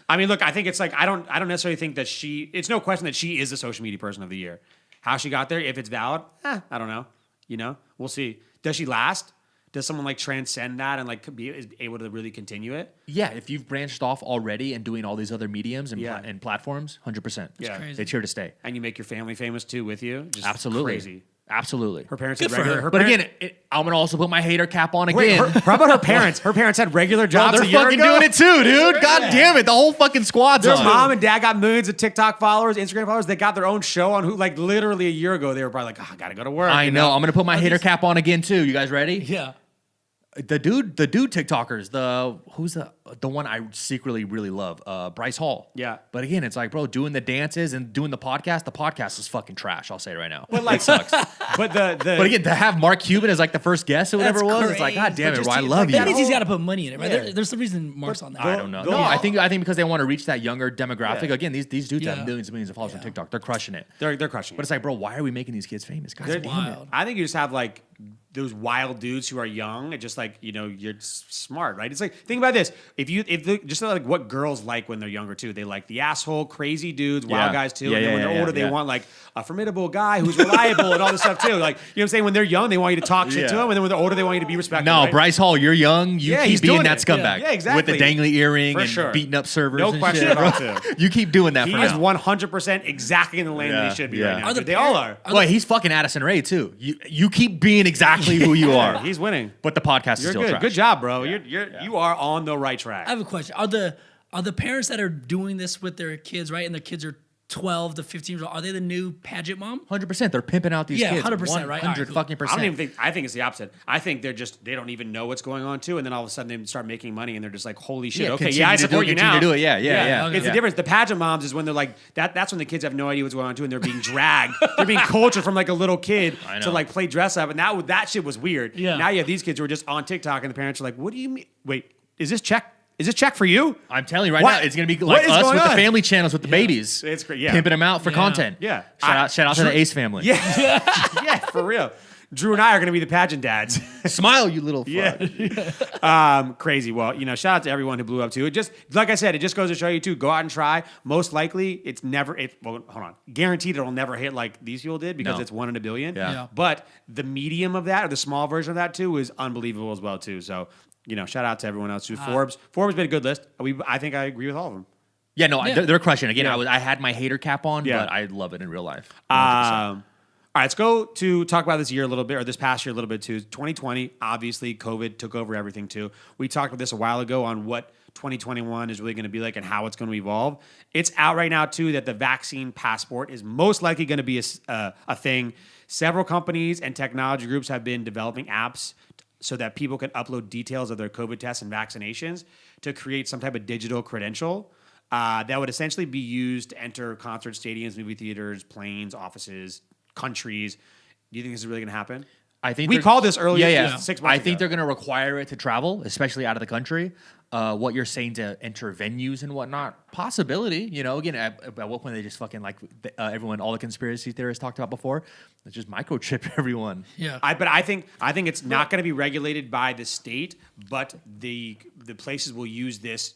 I mean, look, I think it's like I don't necessarily think that it's no question that she is the social media person of the year. How she got there, if it's valid, I don't know. You know, we'll see. Does she last? Does someone like transcend that and like is able to really continue it?
Yeah, if you've branched off already and doing all these other mediums and,
Yeah.
and platforms, 100%.
Yeah.
crazy.
It's here to stay.
And you make your family famous too with you? Just
Absolutely.
crazy.
Absolutely.
Her parents
Good
had
for
regular.
her.
But
parents-
again, I'm going to also put my hater cap on
Wait,
again.
how about her parents? Her parents had regular
Bro,
jobs
they're
a year
fucking
ago.
doing it too, dude. God damn it. The whole fucking squad's
Their
on.
mom and dad got millions of TikTok followers, Instagram followers. They got their own show on who like literally a year ago. They were probably like, I gotta go to work.
I
you
know. I'm going to put my hater
these-
cap on again too. You guys ready?
Yeah.
The dude TikTokers, who's the one I secretly really love? Bryce Hall.
Yeah.
But again, it's like, bro, doing the dances and doing the podcast is fucking trash. I'll say it right now.
But like,
It sucks.
But the
But again, to have Mark Cuban as like the first guest or whatever it
That's
was, it's like,
crazy.
God damn
But
it,
just
bro, I
he-
love
like,
you.
That
that
means he's
whole-
got to put money in it, right?
Yeah.
There's the reason Mark's on that.
I don't know.
the-
No, I think because they want to reach that younger demographic.
Yeah.
Again, these dudes
Yeah.
have millions and millions of followers on TikTok. They're crushing it.
they're crushing.
But it's like, bro, why are we making these kids famous? God
They're-
damn it.
Wild.
I think you just have like those wild dudes who are young and just like, you're smart, right? It's like, think about this. Just like what girls like when they're younger too. They like the asshole, crazy dudes, wild guys too.
Yeah,
and then when
yeah,
they're
yeah,
older, they
yeah.
want like a formidable guy who's reliable and all this stuff too. Like, you know what I'm saying? When they're young, they want you to talk shit to
Yeah.
them. And then when they're older, they want you to be respected.
No,
right?
Bryce Hall, you're young. You
Yeah, he's
keep being
doing
that
it.
scumbag.
Yeah, exactly.
With the dangly earring
For
and
sure.
beating up servers.
No
and
question
shit,
about
bro.
it.
You keep doing that
He
for
is
now.
100% exactly in the lane that he should be right now.
Are the
They all are.
Well, he's fucking Addison Rae too. You keep being exactly who you are.
He's winning.
But the podcast is
You're
still
good.
trash.
Good job, bro. You are on the right track.
I have a question. Are the parents that are doing this with their kids, right? And their kids are 12 to 15 years old. Are they the new pageant mom?
100%. They're pimping out these
Yeah,
kids.
100%, right?
100 fucking
I
percent.
don't even think. I think it's the opposite. I think they don't even know what's going on too, and then all of a sudden they start making money, and they're just like, "Holy shit!
Yeah,
Okay,
continue
I
to do
support
it,
you
continue
now."
to do it. Yeah.
It's the difference. The pageant moms is when they're like that. That's when the kids have no idea what's going on too, and they're being dragged. They're being cultured from like a little kid
I
to
know.
like play dress up, and that shit was weird.
Yeah.
Now you have these kids who are just on TikTok, and the parents are like, "What do you mean? Wait, is this check? Is this check for you?"
I'm telling you right
What?
now, it's gonna be
What
like
is
us
going
with
on?
the family channels with the babies.
It's great. Yeah.
Pimping them out for
Yeah.
content.
Yeah.
Shout out to the Ace family.
Yeah, yeah, for real. Drew and I are going to be the pageant dads.
Smile, you little fuck.
Yeah. Crazy. Well, shout out to everyone who blew up too. It just, like I said, it just goes to show you too. Go out and try. Most likely, well, hold on. Guaranteed, it'll never hit like these people did because
No.
it's 1 in a billion.
Yeah.
But the medium of that, or the small version of that too, is unbelievable as well too. So, shout out to everyone else too. Forbes made a good list. I think I agree with all of them.
Yeah, no,
Yeah.
they're crushing. Again,
Yeah.
I had my hater cap on,
Yeah.
but I love it in real life.
All right, let's go to talk about this year a little bit, or this past year a little bit too. 2020, obviously, COVID took over everything too. We talked about this a while ago on what 2021 is really going to be like and how it's going to evolve. It's out right now too that the vaccine passport is most likely going to be a thing. Several companies and technology groups have been developing apps so that people can upload details of their COVID tests and vaccinations to create some type of digital credential that would essentially be used to enter concert stadiums, movie theaters, planes, offices, countries. Do you think this is really going to happen?
I think
we
they're-
called this earlier.
Yeah.
6 months
I think
ago.
they're going to require it to travel, especially out of the country. What you're saying to enter venues and whatnot, possibility. Again, at what point they just fucking like everyone, all the conspiracy theorists talked about before, let's just microchip everyone.
Yeah.
But I think it's not going to be regulated by the state, but the places will use this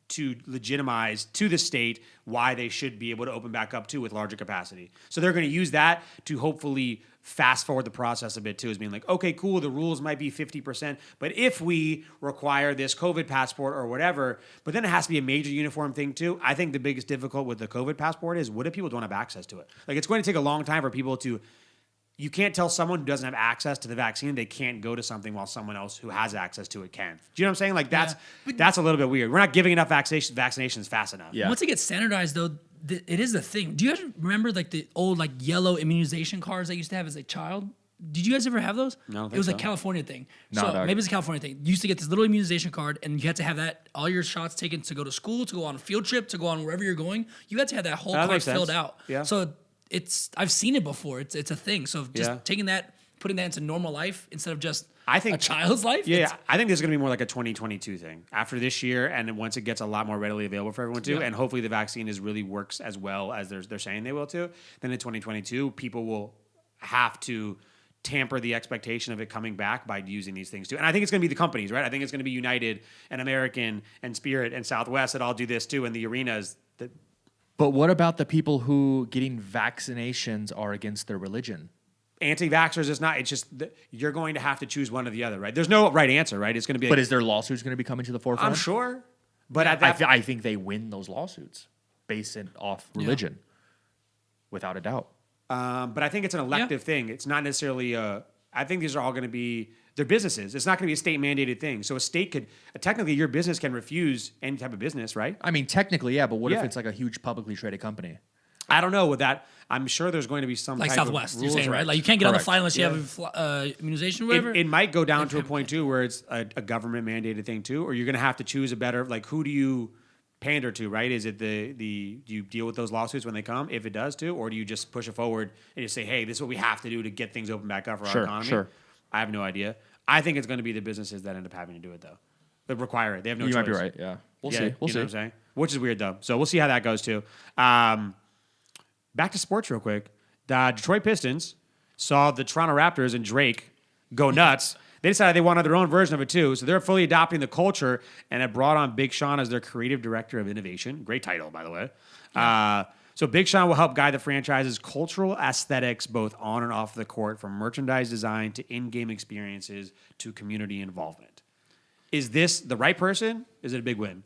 to legitimize to the state why they should be able to open back up too with larger capacity. So they're going to use that to hopefully fast forward the process a bit too, as being like, okay, cool, the rules might be 50%, but if we require this COVID passport or whatever, but then it has to be a major uniform thing too. I think the biggest difficult with the COVID passport is what if people don't have access to it? Like it's going to take a long time for people to. You can't tell someone who doesn't have access to the vaccine they can't go to something while someone else who has access to it can. Do you know what I'm saying? Like that's a little bit weird. We're not giving enough vaccinations fast enough.
Yeah.
Once it gets standardized, though, it is the thing. Do you guys remember like the old like yellow immunization cards I used to have as a child? Did you guys ever have those?
No, I don't
it was
think
a
so.
California thing.
No,
So
dog.
maybe it's a California thing. You used to get this little immunization card, and you had to have that all your shots taken to go to school, to go on a field trip, to go on wherever you're going. You had to have that whole
That
card
makes sense.
filled out.
Yeah.
So I've seen it before. It's a thing. So just
Yeah.
taking that, putting that into normal life instead of just
I think
a child's life.
Yeah,
it's-
I think this is going to be more like a 2022 thing after this year, and then once it gets a lot more readily available for everyone too,
Yeah.
and hopefully the vaccine really works as well as they're saying they will too. Then in 2022, people will have to tamper the expectation of it coming back by using these things too. And I think it's going to be the companies, right? I think it's going to be United and American and Spirit and Southwest that all do this too in the arenas.
But what about the people who getting vaccinations are against their religion?
Anti-vaxxers is not. It's just you're going to have to choose one or the other, right? There's no right answer, right? It's going to be.
But is there lawsuits going to be coming to the forefront?
I'm sure, but at that
I think they win those lawsuits based off religion, without a doubt.
But I think it's an elective thing. It's not necessarily I think these are all going to be they're businesses. It's not going to be a state mandated thing. So a state could technically your business can refuse any type of business, right?
I mean, technically, yeah, but what if
Yeah.
it's like a huge publicly traded company?
I don't know with that. I'm sure there's going to be some
like
type
Southwest,
of
you're
rules
saying, right?
around-
Like you can't get on the
Correct.
flight unless you have immunization or whatever.
It might go down to a point too where it's a government mandated thing too, or you're going to have to choose a better like who do you pander to, right? Is it the do you deal with those lawsuits when they come, if it does too, or do you just push it forward and just say, hey, this is what we have to do to get things open back up for our economy?
Sure.
I have no idea. I think it's going to be the businesses that end up having to do it though. That require it. They have no
You
choice.
might be right. Yeah, we'll
Yeah,
see. We'll
you
see.
know what I'm saying? Which is weird though. So we'll see how that goes too. Back to sports real quick. The Detroit Pistons saw the Toronto Raptors and Drake go nuts. They decided they wanted their own version of it too. So they're fully adopting the culture and have brought on Big Sean as their creative director of innovation. Great title, by the way. So Big Sean will help guide the franchise's cultural aesthetics both on and off the court, from merchandise design to in-game experiences to community involvement. Is this the right person? Is it a big win?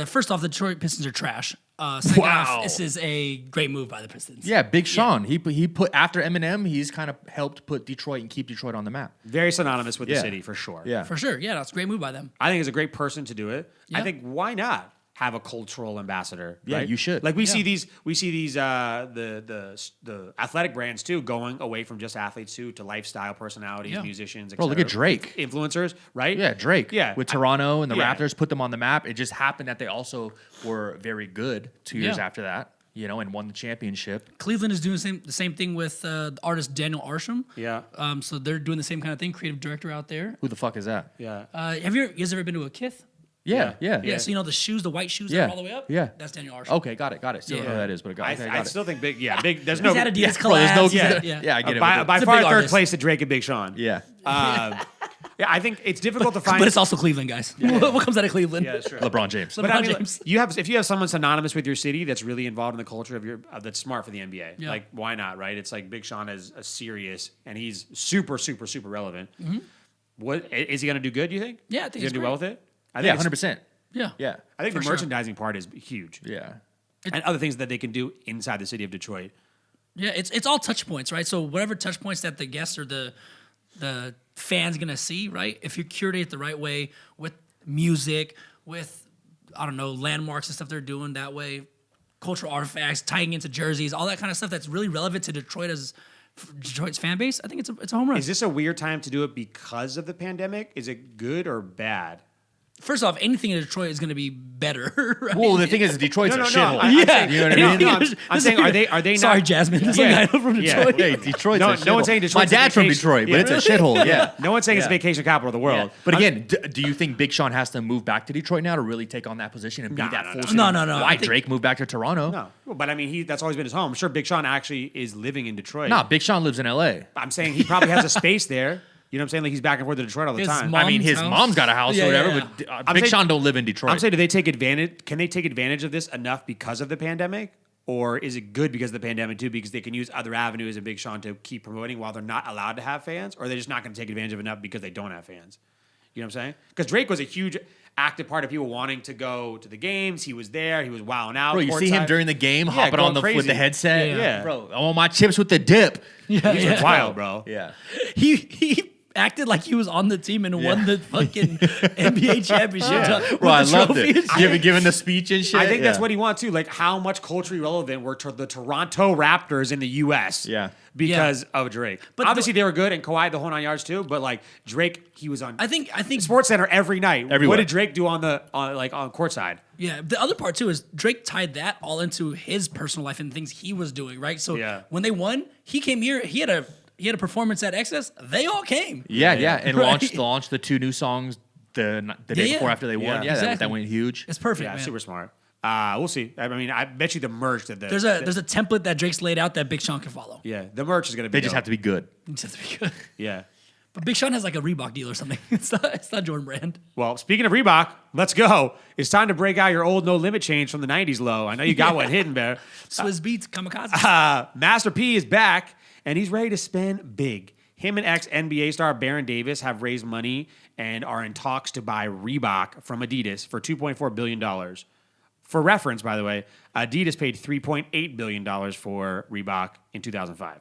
First off, the Detroit Pistons are trash. Second
Wow.
off, this is a great move by the Pistons.
Yeah, Big Sean. He put after Eminem, he's kind of helped put Detroit and keep Detroit on the map.
Very synonymous with the
Yeah.
city, for sure.
Yeah.
For sure. Yeah, that's a great move by them.
I think it's a great person to do it. I
Yeah.
think why not have a cultural ambassador?
Yeah,
right?
you should.
Like we
Yeah.
see these the athletic brands too going away from just athletes too to lifestyle personalities,
Yeah.
musicians,
Bro, look at Drake.
influencers, right?
Yeah, Drake.
Yeah.
With Toronto and the
Yeah.
Raptors, put them on the map. It just happened that they also were very good 2 years
Yeah.
after that, and won the championship.
Cleveland is doing the same thing with the artist Daniel Arsham.
Yeah.
So they're doing the same kind of thing. Creative director out there.
Who the fuck is that?
Yeah.
Have you guys ever been to a Kith?
Yeah.
Yeah. So you know the shoes, the white shoes that
Yeah.
are all the way up.
Yeah.
That's Daniel Arsham.
Okay, got it. Still don't know who
Yeah.
that is, but got it.
I still think big. There's
He's
no
had Adidas
yeah,
Bro, there's no.
collabs.
Yeah, I get it.
by
He's a
far
big
third
artist.
place to Drake and Big Sean.
Yeah.
Yeah, I think it's difficult to find.
But it's also Cleveland, guys. What comes out of Cleveland?
yeah, that's true.
LeBron James.
But I
LeBron
mean,
James.
if you have someone synonymous with your city that's really involved in the culture of that's smart for the NBA.
Yeah.
Like, why not? Right? It's like Big Sean is a serious, and he's super, super, super relevant. What is he going to do? Good? You think?
Yeah, I think
he's
he's
going to do well with it. I think
Yeah,
it's-
100%.
Yeah.
Yeah.
I think
For
the
sure.
merchandising part is huge,
Yeah.
and other things that they can do inside the city of Detroit.
Yeah, it's all touch points, right? So whatever touch points that the guests or the fans gonna see, right? If you curate it the right way with music, with landmarks and stuff they're doing that way, cultural artifacts, tying into jerseys, all that kind of stuff that's really relevant to Detroit's fan base. I think it's a home run.
Is this a weird time to do it because of the pandemic? Is it good or bad?
First off, anything in Detroit is going to be better. Right?
Well, the thing is, Detroit's a shithole.
I'm saying,
You know what I mean?
No, I'm saying, are they not?
Sorry, Jasmine. This
Yeah.
guy from
Yeah.
Detroit.
Hey, Detroit's
No-
a shithole.
no one's saying
My
Detroit's a
dad's from
vacation-
Detroit, but
Yeah.
it's a shithole. Yeah.
No one's saying it's the
Yeah.
vacation capital of the world.
But again, do you think Big Sean has to move back to Detroit now to really take on that position and be
No,
that
no,
full
no.
city?
No.
Why
I think-
Drake moved back to Toronto?
No, but I mean, that's always been his home. I'm sure Big Sean actually is living in Detroit.
Nah, Big Sean lives in LA.
I'm saying he probably has a space there. You know what I'm saying? Like he's back and forth to Detroit all the
His
time.
mom-
I mean, his
Mom's
mom's
house?
got a house
Yeah,
or whatever,
yeah,
but
I'm
Big
saying-
Sean don't live in Detroit.
I'm saying, do they take advantage? Can they take advantage of this enough because of the pandemic, or is it good because of the pandemic too? Because they can use other avenues of Big Sean to keep promoting while they're not allowed to have fans, or are they just not going to take advantage of enough because they don't have fans? You know what I'm saying? Because Drake was a huge active part of people wanting to go to the games. He was there. He was wowing out.
Bro, you see him
courtside.
during the game
Yeah,
hopping
going
on with
crazy.
the headset.
Yeah.
Bro, I want my chips with the dip.
Yeah,
He's
yeah.
wild, bro.
Yeah.
He acted like he was on the team and won the fucking NBA championship. with
Bro, I
the
loved
trophy
it.
and shit.
Giving the speech and shit.
I think that's
Yeah.
what he wants too. Like, how much culturally relevant were the Toronto Raptors in the U.S.
Yeah.
because of Drake.
But
Obviously, they were good, and Kawhi the whole 9 yards too. But like Drake, he was on
I think
Sports Center every night.
Everywhere.
What did Drake do on courtside?
Yeah, the other part too is Drake tied that all into his personal life and things he was doing, right? So
Yeah.
when they won, he came here. He had a performance at Excess. They all came.
Yeah, and
Right.
launched the 2 new songs the day
Yeah,
before
yeah.
after they won.
Yeah.
Yeah,
Exactly.
that went huge.
It's perfect,
Yeah,
man.
super smart. We'll see. I mean, I bet you the merch that
There's a template that Drake's laid out that Big Sean can follow.
the merch is gonna be.
They just have to be good.
It just have to be good.
Yeah.
But Big Sean has like a Reebok deal or something. It's not Jordan Brand.
Well, speaking of Reebok, let's go. It's time to break out your old no limit change from the '90s low. I know you got one hidden there.
Swizz Beats, Kamikaze.
Master P is back, and he's ready to spend big. Him and ex-NBA star Baron Davis have raised money and are in talks to buy Reebok from Adidas for $2.4 billion. For reference, by the way, Adidas paid $3.8 billion for Reebok in 2005.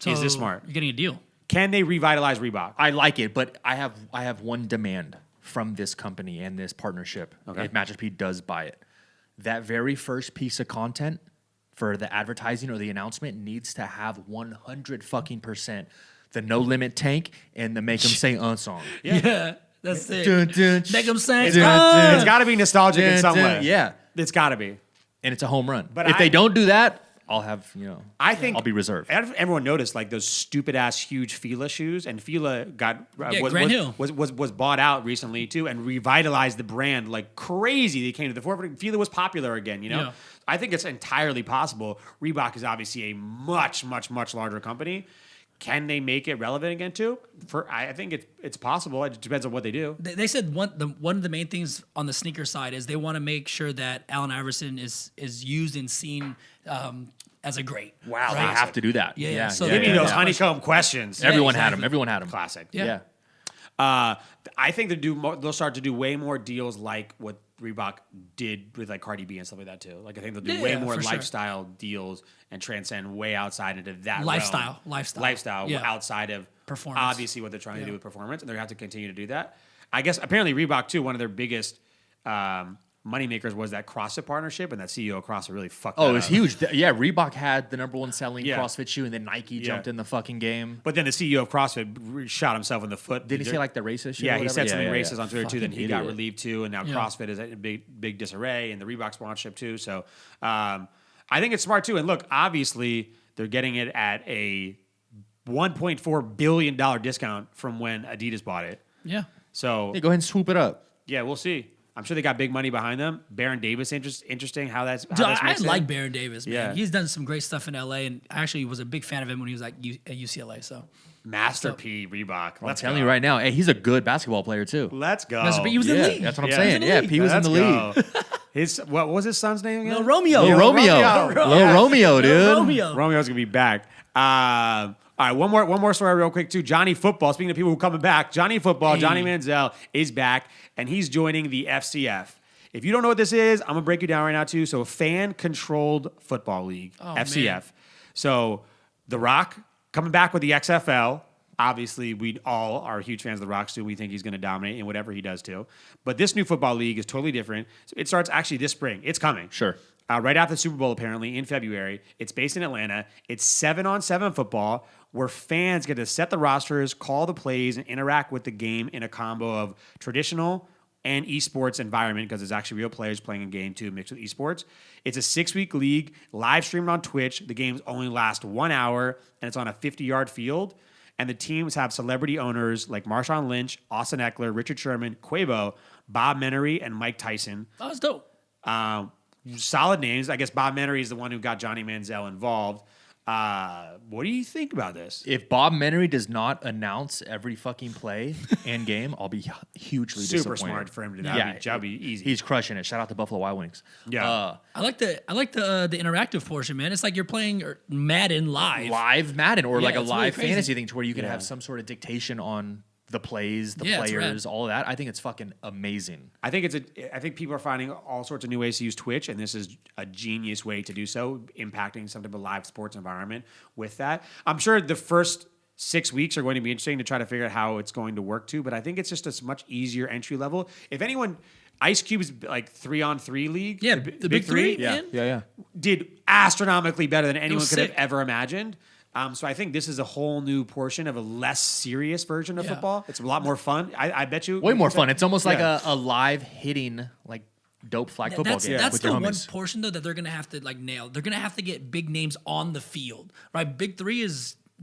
Is this
So
smart?
You're getting a deal.
Can they revitalize Reebok?
I like it, but I have one demand from this company and this partnership.
Okay.
If Master P does buy it, that very first piece of content for the advertising or the announcement needs to have 100% the No Limit tank and the Make 'Em Say song.
Yeah, that's it.
Dun, dun,
Make 'em say,
dun, dun,
It's got to be nostalgic in some
dun,
way.
Yeah,
It's got to be.
and it's a home run.
But
But if they don't do that, I'll have
I think
I'll be reserved.
Everyone noticed like those stupid ass huge Fila shoes, and Fila got
Grand Hill.
was bought out recently too, and revitalized the brand like crazy. They came to the forefront. Fila was popular again.
Yeah.
I think it's entirely possible. Reebok is obviously a much larger company. Can they make it relevant again too? I think it's possible. It depends on what they do.
They said one of the main things on the sneaker side is they want to make sure that Allen Iverson is used and seen as a great.
Wow, they have to do that.
Yeah. So
Give me those honeycomb questions.
Everyone
exactly.
had them. Everyone had them.
Classic.
Yeah.
I think they'll start to do way more deals like what Reebok did with like Cardi B and stuff like that too. Like I think they'll do way more
for sure.
lifestyle deals and transcend way outside into that
Lifestyle
outside of
performance.
Obviously, what they're trying to do with performance, and they're going to have to continue to do that. I guess apparently Reebok too. One of their biggest moneymakers was that CrossFit partnership, and that CEO of CrossFit really fucked.
Oh, it was huge. Yeah, Reebok had the number one selling
Yeah.
CrossFit shoe, and then Nike jumped in the fucking game.
But then the CEO of CrossFit shot himself in the foot.
Did he say like the racist shit?
Yeah,
or
he
whatever?
said something
Yeah.
racist on Twitter too. Then
Fucking
he got
idiot.
relieved too, and now CrossFit is in big disarray, and the Reebok sponsorship too. So I think it's smart too. And look, obviously they're getting it at a $1.4 billion discount from when Adidas bought it.
Yeah.
So
Hey, go ahead and swoop it up.
yeah, we'll see. I'm sure they got big money behind them. Baron Davis, interesting how that's. How
Dude,
that's
I
mixed in.
like Baron Davis, man.
Yeah.
He's done some great stuff in LA, and I actually was a big fan of him when he was like at UCLA. So
Master P Reebok.
I'm telling you right now, hey, he's a good basketball player too.
Let's go.
But he was in the league.
That's what I'm
Yeah.
saying.
He was in the
Yeah,
league.
P was in
Let's
the league.
go. What was his son's name again?
Lil Romeo.
Lil Romeo.
Romeo.
Lil Romeo, dude.
Romeo.
Romeo's gonna be back. All right, one more story real quick too. Johnny Football. Speaking of people who are coming back, Johnny Football, Johnny Manziel is back, and he's joining the FCF. If you don't know what this is, I'm gonna break you down right now too. So, fan-controlled football league, FCF.
Man.
So, The Rock coming back with the XFL. Obviously, we all are huge fans of The Rock, so we think he's going to dominate in whatever he does too. But this new football league is totally different. So it starts actually this spring. It's coming.
Sure.
Right after the Super Bowl, apparently, in February. It's based in Atlanta. It's 7-on-7 football where fans get to set the rosters, call the plays, and interact with the game in a combo of traditional and esports environment because there's actually real players playing a game too, mixed with esports. It's a 6-week league, live streamed on Twitch. The games only last 1 hour, and it's on a 50-yard field. And the teams have celebrity owners like Marshawn Lynch, Austin Eckler, Richard Sherman, Quavo, Bob Menery, and Mike Tyson.
Oh, that's dope.
Solid names. I guess Bob Menery is the one who got Johnny Manziel involved. What do you think about this?
If Bob Menery does not announce every fucking play and game, I'll be hugely
Super
disappointed.
smart for him to do.
Yeah,
That'd be easy.
He's crushing it. Shout out to Buffalo Wild Wings.
Yeah.
I like the interactive portion, man. It's like you're playing Madden live.
Live Madden or like a
it's really
live
crazy.
fantasy thing to where you can have some sort of dictation on the plays, the
Yeah, it's
players,
rad.
all of that. I think it's fucking amazing.
I think people are finding all sorts of new ways to use Twitch, and this is a genius way to do so, impacting some type of live sports environment with that. I'm sure the first 6 weeks are going to be interesting to try to figure out how it's going to work too, but I think it's just a much easier entry level. If anyone, Ice Cube's like 3-on-3 league,
Yeah, the big three, man.
Yeah.
did astronomically better than anyone
was
could have
sick.
ever imagined. So I think this is a whole new portion of a less serious version of
Yeah.
football. It's a lot more fun. I bet you.
Way more fun. It's almost like
Yeah.
a live hitting, like dope flag football game
That's
with
the
your
one
homies.
portion though that they're gonna have to like nail. They're gonna have to get big names on the field, right? Big three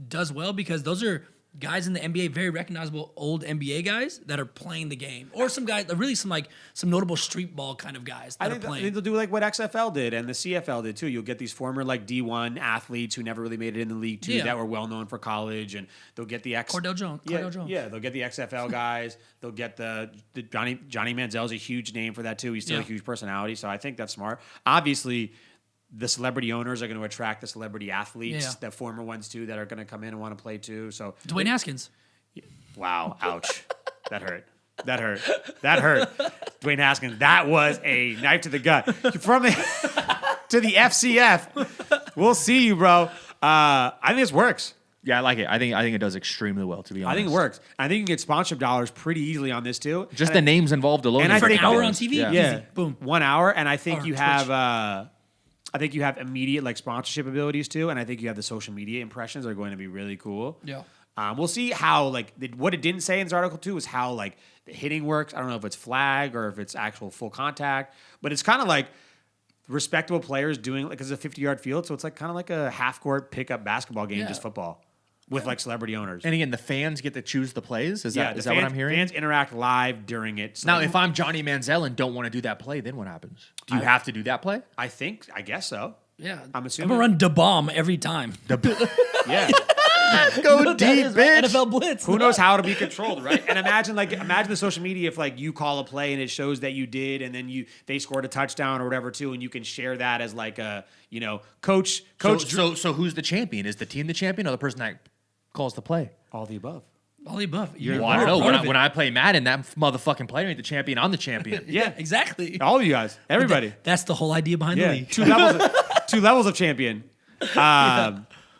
does well because those are guys in the NBA, very recognizable old NBA guys that are playing the game, or some guys, really some notable street ball kind of guys that
I
are
think
playing.
they'll do like what XFL did and the CFL did too. You'll get these former like D1 athletes who never really made it in the league too,
Yeah.
that were well known for college, and they'll get the
Cordell Jones.
Yeah, they'll get the XFL guys. They'll get the Johnny Manziel's a huge name for that too. He's still a
Yeah.
huge personality, so I think that's smart. Obviously, the celebrity owners are going to attract the celebrity athletes,
Yeah.
the former ones too, that are going to come in and want to play too. So
Dwayne Haskins.
wow, ouch. That hurt. Dwayne Haskins, that was a knife to the gut. From the to the FCF. We'll see you, bro. I think this works.
Yeah, I like it. I think it does extremely well, to be honest.
I think it works. I think you can get sponsorship dollars pretty easily on this too.
Just the names involved alone.
and
is
I think-
An hour on
ridiculous.
TV?
Yeah.
Yeah,
Easy. Boom.
1 hour, and I think
Or
you
Twitch.
have. I think you have immediate like sponsorship abilities too, and I think you have the social media impressions are going to be really cool.
Yeah.
We'll see how what it didn't say in this article too is how like the hitting works. I don't know if it's flag or if it's actual full contact, but it's kind of like respectable players doing because it's a 50-yard field, so it's like kind of like a half-court pickup basketball game,
Yeah.
just football with like celebrity owners.
And again, the fans get to choose the plays. Is that
the
is that what I'm hearing?
Fans interact live during it. So
Now, if I'm Johnny Manziel and don't want to do that play, then what happens? Do you have to do that play?
I guess so.
Yeah.
I'm assuming.
I'm gonna run da bomb every time.
Yeah.
Go deep, bitch.
NFL blitz.
Who knows how to be controlled, right? And imagine the social media if like you call a play and it shows that you did, and then they scored a touchdown or whatever too, and you can share that as like a coach.
So who's the champion? Is the team the champion or the person that calls the play?
All the above.
All the above.
Well, I don't know. When I play Madden, that motherfucking player ain't the champion. I'm the champion.
Yeah, exactly.
All of you guys, everybody.
That's the whole idea behind the
Yeah,
league.
two levels of champion.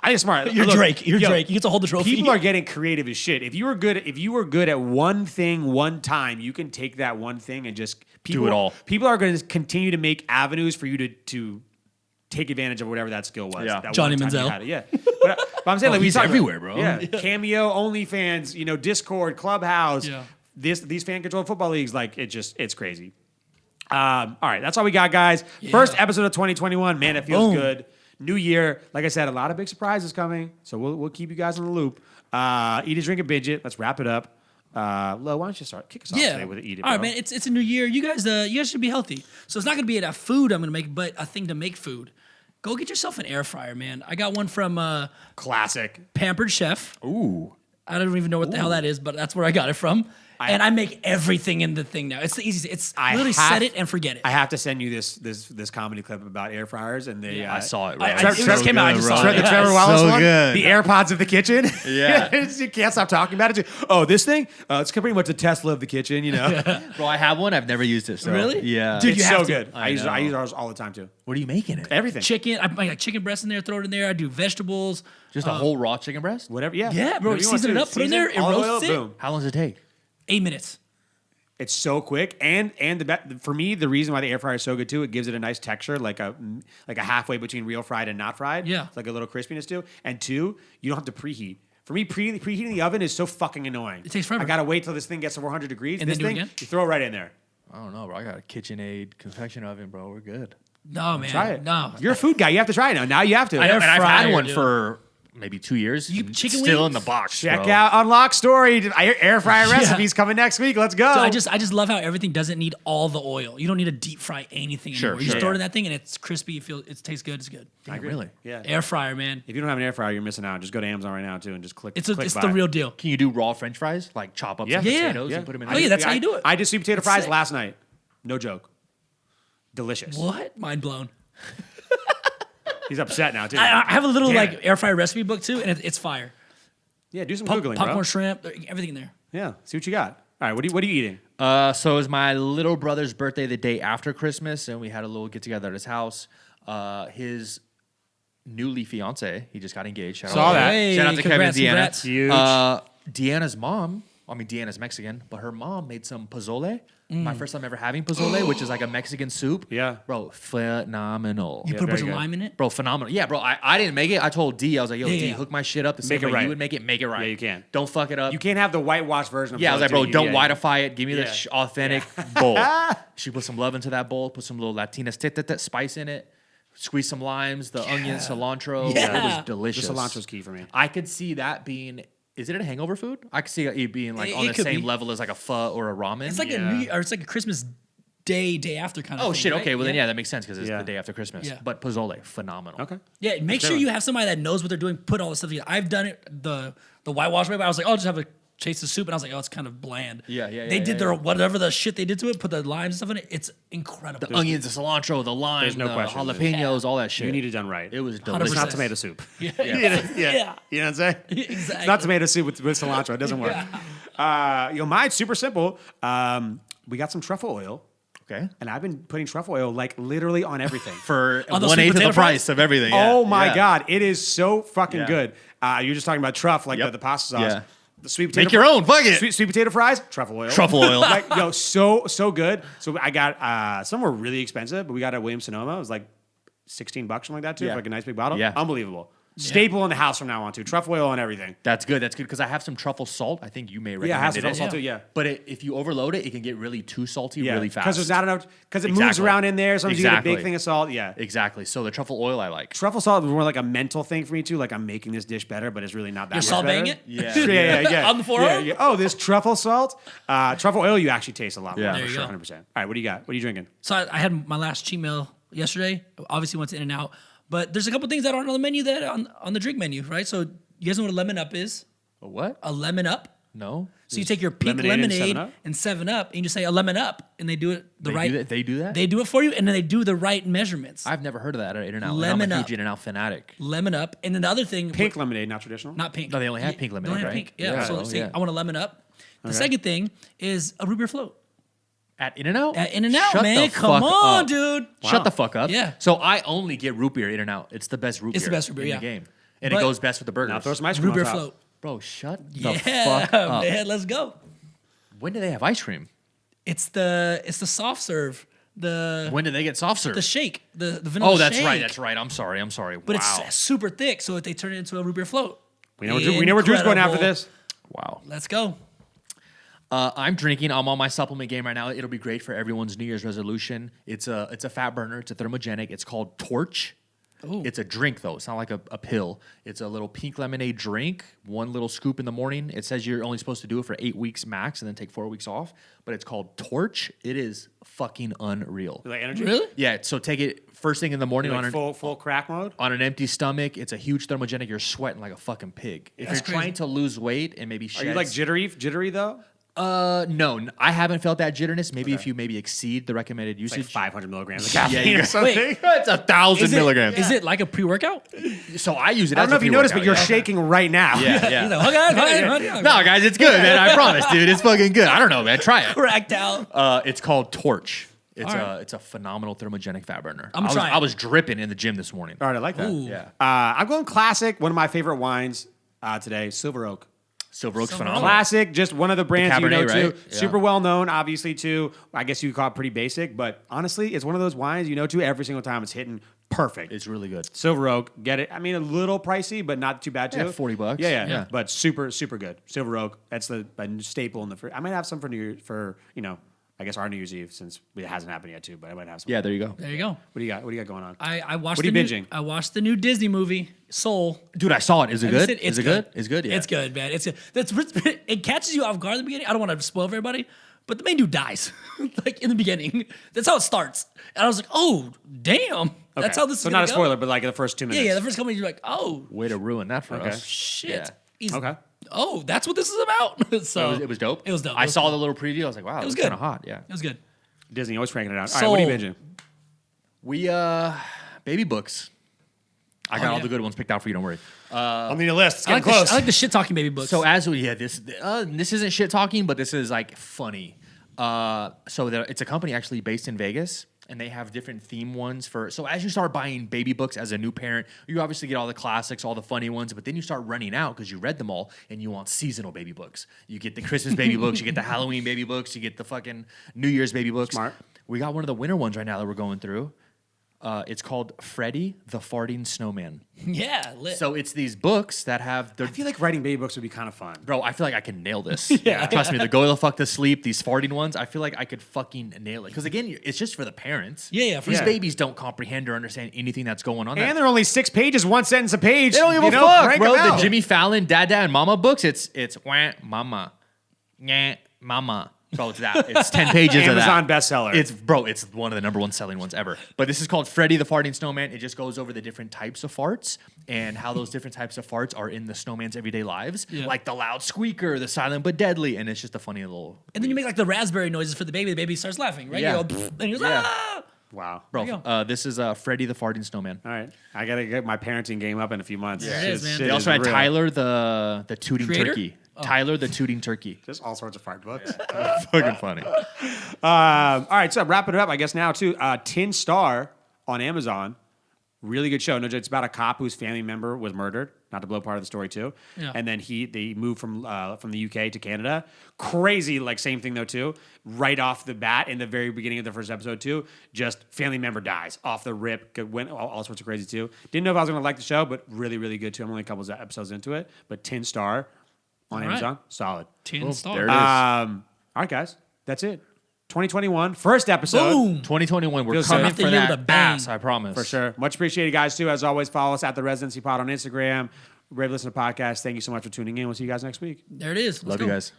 I think smart.
You're
Look,
Drake. You're Drake. You get to hold the trophy.
People are getting creative as shit. If you were good at one thing one time, you can take that one thing and just
do it all.
People are going to continue to make avenues for you to take advantage of whatever that skill was.
Yeah.
That
Johnny
one time you
Manziel.
had it. Yeah. But I'm saying like
he's
we talk
everywhere, bro.
Yeah. Cameo, OnlyFans, Discord, Clubhouse.
Yeah.
These fan controlled football leagues, like it's crazy. All right, that's all we got, guys. First episode of 2021. Man, it feels good. New year. Like I said, a lot of big surprises coming. So we'll keep you guys in the loop. Eat a drink, a binge it. Let's wrap it up. Lo, why don't you kick us off today with Eat It,
All right,
bro.
man. It's a new year. You guys should be healthy. So it's not gonna be a food I'm gonna make, but a thing to make food. Go get yourself an air fryer, man. I got one from
Classic.
Pampered Chef.
Ooh.
I don't even know what the hell that is, but that's where I got it from. And I make everything in the thing now. It's the easiest. It's literally set it and forget it.
I have to send you this comedy clip about air fryers and they.
I saw it.
I-
Right?
it just came out. I just saw it.
The
Yeah,
Trevor
it's
Wallace
so
one,
good.
the AirPods of the kitchen.
Yeah.
You can't stop talking about it. Oh, this thing? It's pretty much a Tesla of the kitchen,
Bro, I have one. I've never used it. So.
Really?
Yeah.
Dude,
It's
you
so
have to.
good. I use
know.
ours all the time too.
What are you making it?
Everything.
Chicken. I got chicken breast in there. Throw it in there. I do vegetables.
Just a whole raw chicken breast?
Whatever. Yeah.
Yeah, bro,
Whatever you want
season it
to.
up, put it in there, it
olive
roasts it.
Boom.
How long does it take?
8 minutes.
It's so quick, and for me, the reason why the air fryer is so good too, it gives it a nice texture, like a halfway between real fried and not fried.
Yeah.
It's like a little crispiness too. And two, you don't have to preheat. For me, preheating the oven is so fucking annoying.
It takes forever.
I gotta wait till this thing gets to 400 degrees.
And
this
then do it
thing,
again?
you throw it right in there.
I don't know, bro. I got a KitchenAid convection oven, bro. We're good.
No, man.
Try it.
No.
You're a food guy. You have to try it now. Now you have to.
And I've had
fryer,
one
dude.
for maybe 2 years.
You
and
chicken
still
wings?
in the box.
Check
bro.
out Unlock Story. Air fryer
Yeah.
recipes coming next week. Let's go.
So I just love how everything doesn't need all the oil. You don't need to deep fry anything
Sure,
anymore. You just
sure.
throw it in that thing and it's crispy. It tastes good. It's good.
I really.
Yeah.
Air fryer, man.
If you don't have an air fryer, you're missing out. Just go to Amazon right now too and just click.
It's
click
the
buy.
real deal.
Can you do raw French fries? Like chop up
Yeah.
some
Yeah,
potatoes and put them in
Oh,
there?
yeah, that's how you do it.
I did sweet potato
That's
fries
sick.
last night. No joke. Delicious.
What? Mind blown.
He's upset now too.
I have a little
Damn
like
it.
air fryer recipe book too, and it's fire.
Yeah, do some
Popcorn
googling, bro.
shrimp, everything in there.
Yeah, see what you got. All right, what are you eating?
So it was my little brother's birthday the day after Christmas, and we had a little get together at his house. His newly fiance, he just got engaged. Shout
Saw
out,
that.
Hey,
Shout out to
congrats,
Kevin and
congrats.
Deanna.
Huge.
Deanna's mom. I mean, Deanna's Mexican, but her mom made some pozole. My first time ever having pozole, which is like a Mexican soup.
Yeah.
Bro, phenomenal.
You put a bunch of
very good.
lime in it.
Bro, phenomenal. Yeah, bro, I didn't make it. I told D, I was like, yo,
Yeah,
D,
yeah.
hook my shit up the same
Make it
way
right.
you would make it right.
Yeah, you can.
Don't fuck it up.
You can't have the whitewash version of
Yeah, I was like, bro,
too.
don't
Yeah,
whiteify it. Give me the
Yeah.
authentic bowl. She put some love into that bowl, put some little Latina spice in it, squeeze some limes, the onion, cilantro.
Yeah.
It was
The
delicious.
cilantro's key for me.
I could see that being, is it a hangover food? I could see it being like on
It
the
could
same
be.
level as like a pho or a ramen.
It's like it's like a Christmas day after kind of
oh
thing,
shit,
right?
okay, well then yeah, that makes sense because it's
Yeah.
the day after Christmas.
Yeah.
But pozole, phenomenal.
Okay.
Yeah, make sure
good.
you have somebody that knows what they're doing. Put all the stuff together. I've done it the whitewash way, but I was like, oh, I'll just have a chase of soup, and I was like, oh, it's kind of bland.
Yeah,
They did their whatever the shit they did to it, put the limes and stuff in it. It's incredible.
The onions, the cilantro, the lime,
There's no
the
question.
jalapenos, all that shit.
You need it done right.
It was
It's
100%.
delicious.
not tomato soup.
Yeah.
yeah. You know what I'm saying?
Exactly.
It's not tomato soup with cilantro. It doesn't work. Mine's super simple. We got some truffle oil,
Okay.
and I've been putting truffle oil like literally on everything.
For
On those
1/8
sweet
of the
potato
price
fries?
of everything.
Oh
yeah.
my
Yeah.
god, it is so fucking
Yeah.
good. You're just talking about truffle, like
Yep.
the pasta sauce.
Yeah.
The sweet potato.
Make your own. Fuck it.
Sweet potato fries, truffle oil.
Truffle oil.
Like yo, so good. So I got some were really expensive, but we got at Williams Sonoma. It was like $16, something like that too,
Yeah.
for like a nice big bottle.
Yeah.
Unbelievable. Staple in the house from now on too. Truffle oil and everything.
That's good. That's good because I have some truffle salt. I think you may recommend
Yeah, it has some
it.
truffle salt too. Yeah.
But if you overload it, it can get really too salty
Yeah,
really fast.
because there's not enough. Because it moves
Exactly.
around in there. Sometimes you get a
Exactly.
big thing of salt. Yeah,
Exactly. So the truffle oil I like.
truffle salt is more like a mental thing for me too. Like I'm making this dish better, but it's really not that.
You're
much
salt
better.
banging it?
Yeah.
yeah.
On the forearm?
Yeah. Oh, this truffle salt, truffle oil. You actually taste a lot more.
Yeah.
For
There you
sure,
go.
100%. All right, what do you got? What are you drinking?
So I had my last cheat meal yesterday. Obviously went to In-N-Out, but there's a couple things that aren't on the menu that on the drink menu, right? So You guys know what a lemon up is?
A what?
A lemon up.
No.
So you take your pink
Lemonade
lemonade
and 7 Up?
and 7 Up, and you just say a lemon up, and they do it the right.
They do that?
They do it for you, and then they do the right measurements.
I've never heard of that at In-N-Out.
Lemon
I'm a
Up.
huge In-N-Out fanatic.
Lemon up, and then the other thing,
Pink lemonade, not traditional.
not pink.
No, they only have pink
They
lemonade,
only have
right?
pink. Yeah.
Yeah.
So
Oh,
say,
yeah.
I want a lemon up. The second thing is a root beer float.
At In-N-Out?
At In-N-Out,
Shut
man.
the
Come
fuck
on,
up.
dude.
Shut the fuck up.
Yeah.
So I only get root beer In-N-Out. It's the best root beer.
It's the best root beer,
in
yeah.
the game, and
But-
it goes best with the burgers.
Now throw some ice cream
Root beer
on top.
float.
Bro, shut the
Yeah,
fuck up.
man. Let's go.
When do they have ice cream?
It's the soft serve. The
When do they get soft serve?
shake. The vanilla.
Oh, that's
shake.
right. That's right. I'm sorry.
But
wow.
it's super thick, so if they turn it into a root beer float.
We know where Drew's going after
Incredible.
this.
Wow.
Let's go.
I'm drinking. I'm on my supplement game right now. It'll be great for everyone's New Year's resolution. It's a fat burner. It's a thermogenic. It's called Torch.
Ooh.
It's a drink though. It's not like a pill. It's a little pink lemonade drink. One little scoop in the morning. It says you're only supposed to do it for 8 weeks max, and then take 4 weeks off. But it's called Torch. It is fucking unreal.
Like energy.
Really?
Yeah. So take it first thing in the morning
Like
on
full crack mode.
on an empty stomach. It's a huge thermogenic. You're sweating like a fucking pig. If
That's
you're
crazy.
trying to lose weight and maybe
Are
shed
you like jittery though?
no, I haven't felt that jitterness. Maybe if you exceed the recommended
It's like
usage.
500 milligrams of
Yeah,
caffeine
you-
or something.
Wait.
It's 1,000 milligrams.
Is it like a pre-workout?
So I use it.
I
as
don't know
a
if you noticed, but
pre-workout,
you're shaking right now.
Yeah, yeah.
He's like, okay.
No, guys, it's good, man. I promise, dude. It's fucking good. I don't know, man. Try it.
Cracked out.
It's called Torch. It's
All right.
it's a phenomenal thermogenic fat burner.
I'm trying.
I was dripping in the gym this morning.
All right, I like that.
Ooh.
Yeah.
I'm going classic. One of my favorite wines today, Silver Oak.
Silver Oak's
Silver
phenomenal.
Classic, just one of the brands you know
Cabernet,
too.
right? Yeah.
Super well known, obviously too. I guess you could call it pretty basic, but honestly, it's one of those wines you know too. Every single time it's hitting perfect.
It's really good.
Silver Oak, get it. I mean, a little pricey, but not too bad too.
Yeah, $40.
Yeah,
Yeah.
but super good. Silver Oak, that's a staple in the. I might have some for New Year for I guess our New Year's Eve since it hasn't happened yet too. But I might have some.
Yeah, there you go.
There you go.
What do you got? What do you got going on?
I watched.
What are
the
you
new,
binging?
I watched the new Disney movie Soul.
Dude, I saw it. Is it
Have you
good?
seen it?
Is it good? It's good. Yeah.
It's good, man. It's good. It catches you off guard in the beginning. I don't want to spoil for everybody, but the main dude dies like in the beginning. That's how it starts, and I was like, oh damn, that's how this.
So
is
not a
gonna
spoiler,
go.
but like the first 2 minutes.
Yeah. The first couple minutes, you're like, oh
Way to ruin that for
Okay.
us.
shit.
Yeah.
He's-
Okay.
Oh, that's what this is about. So
It was dope.
It was dope.
I
It was
saw the little preview. I was like, wow,
It was
it's kind
good.
of hot. Yeah.
It was good.
Disney always cranking it out. All right, what are you
Soul.
binging?
We baby books. I got all
yeah.
the good ones picked out for you. Don't worry.
On the list. It's
I
getting
like,
close.
I like the shit talking baby books.
So this isn't shit talking, but this is like funny. It's a company actually based in Vegas, and they have different theme ones for. So as you start buying baby books as a new parent, you obviously get all the classics, all the funny ones, but then you start running out because you read them all, and you want seasonal baby books. You get the Christmas baby books, you get the Halloween baby books, you get the fucking New Year's baby books.
Smart.
We got one of the winter ones right now that we're going through. It's called Freddy the Farting Snowman.
yeah, lit.
So it's these books that have
I feel like writing baby books would be kind of fun.
Bro, I feel like I can nail this. Yeah. Trust me, the go the fuck to sleep, these farting ones, I feel like I could fucking nail it. Because again, it's just for the parents.
Yeah, for
These
sure.
babies don't comprehend or understand anything that's going on.
And they're only 6 pages, one sentence a page.
they don't give
you
a
know,
fuck,
crank
bro.
them
The
out.
Jimmy Fallon Dada and Mama books, it's wah, mama, nyeh, mama. Bro, it's that. It's 10 pages of that.
Amazon bestseller.
It's one of the number one selling ones ever. But this is called Freddy the Farting Snowman. It just goes over the different types of farts and how those different types of farts are in the snowman's everyday lives.
Yeah.
Like the loud squeaker, the silent but deadly. And it's just a funny little.
and then you make like the raspberry noises for the baby. The baby starts laughing, right?
Yeah.
You go, "Pfft," and you're
Yeah.
like, ah!
Wow.
Bro,
There you
this is Freddy the Farting Snowman.
All right. I got to get my parenting game up in a few months.
There it is, man.
Shit
They also had
real.
Tyler the Tooting
Creator?
Turkey. Tyler the Tooting Turkey.
Just all sorts of fart books.
Fucking funny.
All right, so wrapping it up, I guess now too. Tin Star on Amazon, really good show. No, it's about a cop whose family member was murdered. Not to blow part of the story too.
Yeah.
And then they moved from the UK to Canada. Crazy, like same thing though too. Right off the bat, in the very beginning of the first episode too, just family member dies off the rip. Went all sorts of crazy too. Didn't know if I was gonna like the show, but really good too. I'm only a couple of episodes into it, but Tin Star on
All right.
Amazon, solid.
10 stars.
there it is.
All right, guys, that's it. 2021, first episode.
Boom.
2021, we're
Feels
coming
good.
for
Off the year with a
that
bang.
ass, I promise.
For sure. Much appreciated, guys, too. As always, follow us at the Residency Pod on Instagram. Brave Listener Podcast. Thank you so much for tuning in. We'll see you guys next week.
There it is. Let's
Love
go.
you guys.